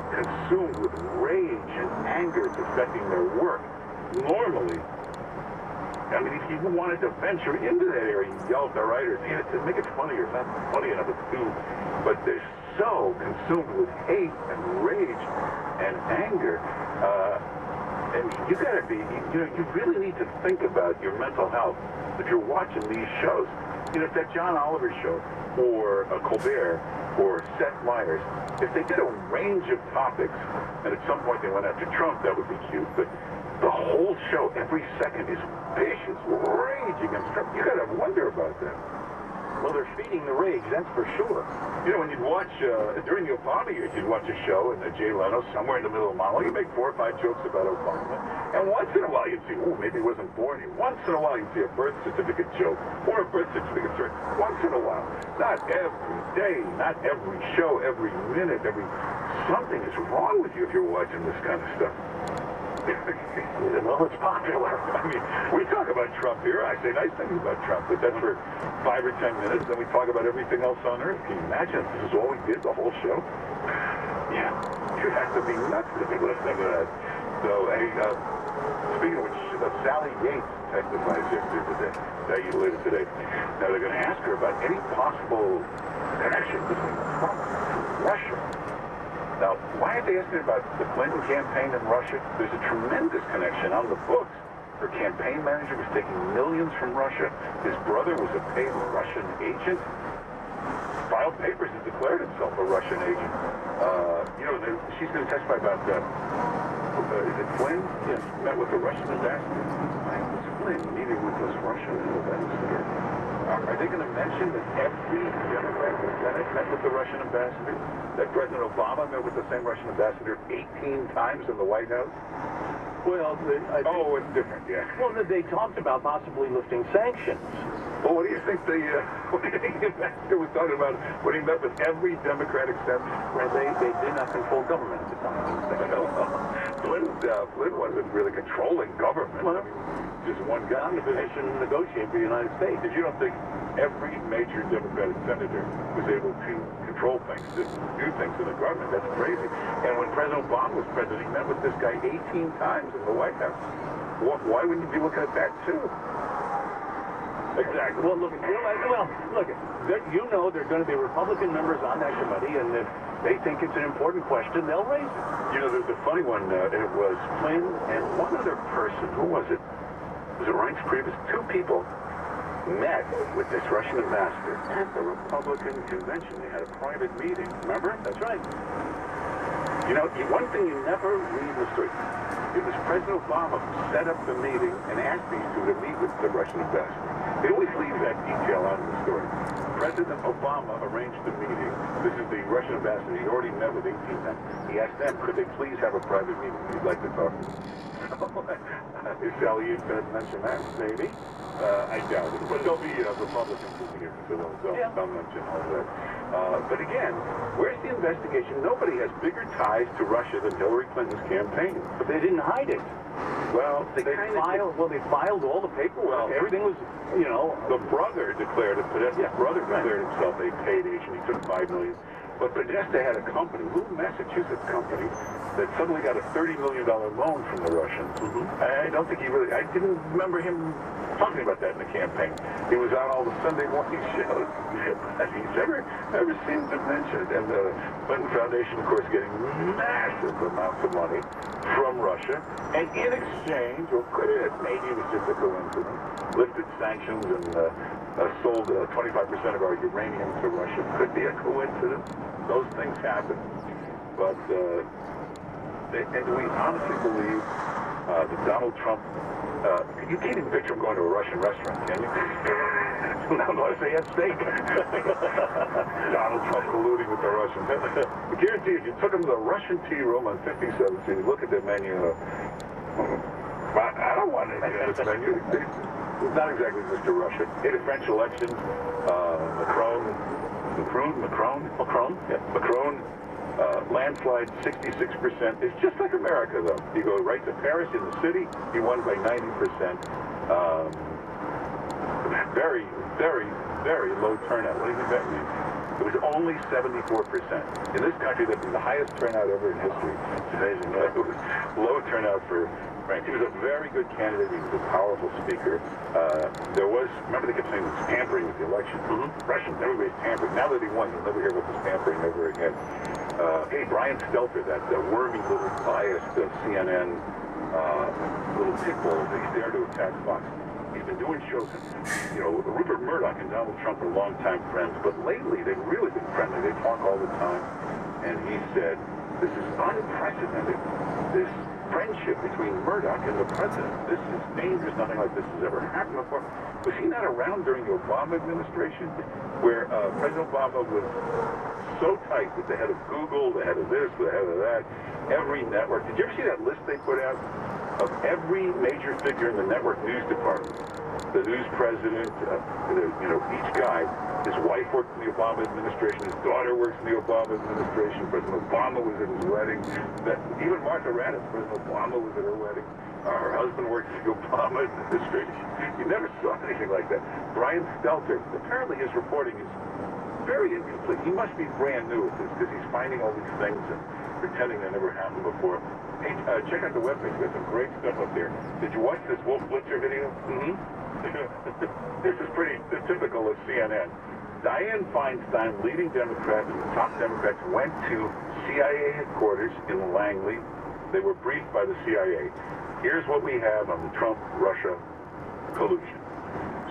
consumed with rage and anger it's affecting their work. Normally, I mean, if you wanted to venture into that area, you yell at the writers, to make it funnier. It's not funny enough, it's too, but they're so consumed with hate and rage and anger. And you gotta be, you really need to think about your mental health if you're watching these shows. If that John Oliver show, or Colbert, or Seth Meyers, if they did a range of topics, and at some point they went after Trump, that would be cute, but the whole show, every second, is vicious rage against Trump. You gotta wonder about that. Well, they're feeding the rage, that's for sure. When you'd watch, during the Obama years, you'd watch a show, and Jay Leno, somewhere in the middle of the monologue, he'd make 4 or 5 jokes about Obama. And once in a while, you'd see, maybe he wasn't born here. Once in a while, you'd see a birth certificate joke, or a birth certificate joke. Once in a while. Not every day, not every show, every minute, something is wrong with you if you're watching this kind of stuff. Well, it's popular. I mean, we talk about Trump here. I say nice things about Trump, but that's for 5 or 10 minutes. Then we talk about everything else on Earth. Can you imagine if this is all we did the whole show? Yeah, you have to be nuts to be listening to that. So, hey, speaking of which, Sally Yates testifies later today. Now, they're going to ask her about any possible connection between Trump and Russia. Now, why aren't they asking about the Clinton campaign in Russia? There's a tremendous connection on the books. Her campaign manager was taking millions from Russia. His brother was a paid Russian agent. Filed papers and declared himself a Russian agent. She's going to testify about, is it Flynn? Yes. Met with the Russian ambassador. Why was Flynn meeting with this Russian ambassador? Are they going to mention that every Democrat in the Senate met with the Russian ambassador? That President Obama met with the same Russian ambassador 18 times in the White House? Well, it's different, yeah. Well, they talked about possibly lifting sanctions. Well, what do you think the ambassador was talking about when he met with every Democratic senator? Well, they did not control government at the time. Flynn wasn't really controlling government. Well, just one guy. In a position to negotiate for the United States. If you don't think every major Democratic senator was able to control things, to do things in the government, that's crazy. And when President Obama was president, he met with this guy 18 times in the White House. Why wouldn't you be looking at that, too? Exactly. Well, look, you know there are going to be Republican members on that committee, and if they think it's an important question, they'll raise it. You know, the funny one, it was Flynn and one other person. Who was it? Was it Reince Priebus? Two people met with this Russian ambassador at the Republican convention. They had a private meeting. Remember? That's right. You know, one thing you never read in the story. It was President Obama who set up the meeting and asked these two to meet with the Russian ambassador. They always leave that detail out of the story. President Obama arranged the meeting. This is the Russian ambassador. He already met with 18 times. He asked them, could they please have a private meeting? He'd like to talk to them. Is Sally going to mention that? Maybe. I doubt it. But there'll be Republicans in here, so they'll mention all that. But again, where's the investigation? Nobody has bigger ties to Russia than Hillary Clinton's campaign. But they didn't hide it. Well, they filed all the paperwork. Everything was, you know. The brother declared it. Podesta's brother declared himself a paid agent. He took $5 million. But Podesta had a company, a little Massachusetts company, that suddenly got a $30 million loan from the Russians. I don't think I didn't remember him talking about that in the campaign. He was on all the Sunday morning shows. He's never seemed to mention it. And the Clinton Foundation, of course, getting massive amounts of money from Russia. And in exchange, or could it, maybe it was just a coincidence, lifted sanctions and sold 25% of our uranium to Russia. Could be a coincidence. Those things happen. But, and we honestly believe that Donald Trump, you can't even picture him going to a Russian restaurant, can you? Unless they had steak. Donald Trump colluding with the Russians. I guarantee if you took him to the Russian tea room on 57th Street, look at their menu. I don't want anything on this menu. It's not exactly Mr. Russia. In the French elections, Macron, landslide 66%. It's just like America, though. You go right to Paris in the city, he won by 90%. Very, very, very low turnout. What do you think that means? It was only 74%. In this country, that's the highest turnout ever in history. It's amazing. It was low turnout for France. He was a very good candidate. He was a powerful speaker. Remember they kept saying it's tampering with the election. Russians, everybody's tampering. Now that he won, you'll never hear about this tampering ever again. Hey, Brian Stelter, that wormy little biased CNN little pit bull, he's there to attack Fox. He's been doing shows, Rupert Murdoch and Donald Trump are longtime friends, but lately they've really been friendly. They talk all the time. And he said, this is unprecedented, this friendship between Murdoch and the president. This is dangerous. Nothing like this has ever happened before. Was he not around during the Obama administration, where President Obama was so tight with the head of Google, the head of this, the head of that, every network? Did you ever see that list they put out of every major figure in the network news department? The news president, each guy, his wife worked in the Obama administration, his daughter works in the Obama administration, President Obama was at his wedding, even Martha Raddatz, President Obama was at her wedding, her husband worked in the Obama administration. You never saw anything like that. Brian Stelter, apparently his reporting is very incomplete. He must be brand new at this, because he's finding all these things and pretending they never happened before. Hey, check out the webpage. There's some great stuff up there. Did you watch this Wolf Blitzer video? This is pretty typical of CNN. Dianne Feinstein, leading Democrat, and the top Democrats went to CIA headquarters in Langley. They were briefed by the CIA. Here's what we have on the Trump-Russia collusion.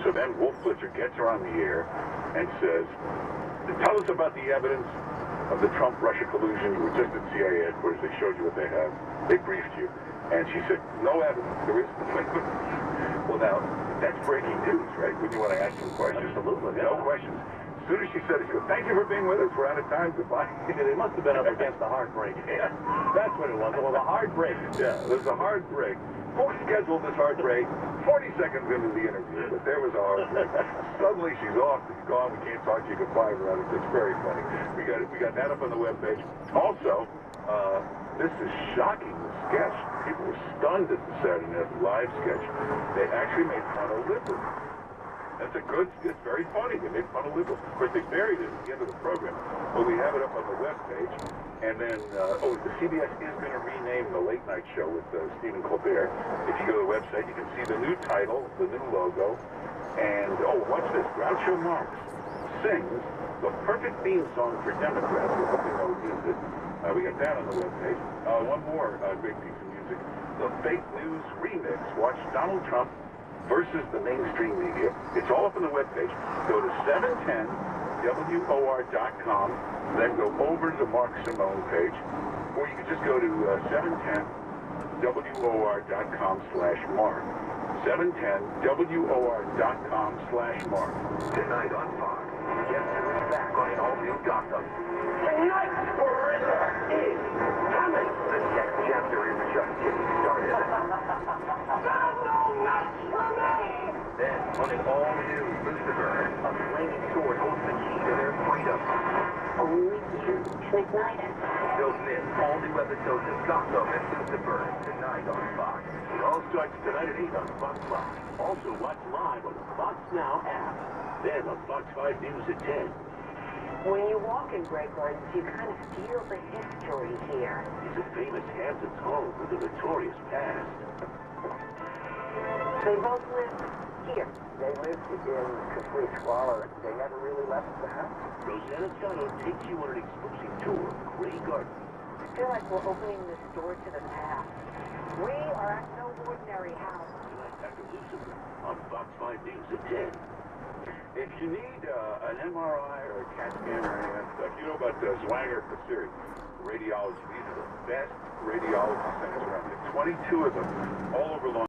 So then Wolf Blitzer gets her on the air and says, tell us about the evidence of the Trump-Russia collusion. You were just at CIA headquarters. They showed you what they have. They briefed you. And she said, no evidence. There is Well, now, that's breaking news, right? When you want to ask some questions. Absolutely. No questions. As soon as she said it, she goes, thank you for being with us. We're out of time. Goodbye. They must have been up against a hard break. Yeah, that's what it was. It was a hard break. Yeah, it was a hard break. Who scheduled this hard break 40 seconds into the interview? But there was a hard break. Suddenly she's off. She's gone. We can't talk to you. Goodbye, Veronica. It's very funny. We got that up on the webpage. Also, this is shocking, the sketch. People were stunned at the Saturday Night Live sketch. They actually made fun of liberals. It's very funny. They made fun of liberals. Of course, they buried it at the end of the program, but we have it up on the webpage. And then, the CBS is going to rename the Late Night Show with Stephen Colbert. If you go to the website, you can see the new title, the new logo. And, oh, watch this. Groucho Marx sings the perfect theme song for Democrats. We got that on the webpage. One more great piece of music. The fake news remix. Watch Donald Trump versus the mainstream media. It's all up on the webpage. Go to 710WOR.com, then go over to the Mark Simone page, or you can just go to 710WOR.com/Mark. 710WOR.com/Mark. Tonight on Fox, guess who's back on an all-new Gotham? Tonight, Marissa is coming. The next chapter is just getting started. No, not for me. Then, on an all-new Lucifer, a flaming sword holds the key to their freedom. Only you can ignite it. Don't miss all new episodes of Gotham and Lucifer tonight on Fox. It all starts tonight at 8 on Fox 5. Also, watch live on the Fox Now app. Then on Fox 5 News at 10. When you walk in Grey Gardens, you kind of feel the history here. It's a famous Hamptons home with a notorious past. They both live here. They lived in complete squalor. They never really left the house. Rosanna Scotto takes you on an exclusive tour of Grey Gardens. I feel like we're opening this door to the past. We are at no ordinary house. Tonight after Lucifer on Fox 5 News at 10. If you need an MRI or a CAT scan or any of that stuff, you know about Zwanger Facility Radiology. These are the best radiology centers around here. 22 of them all over Long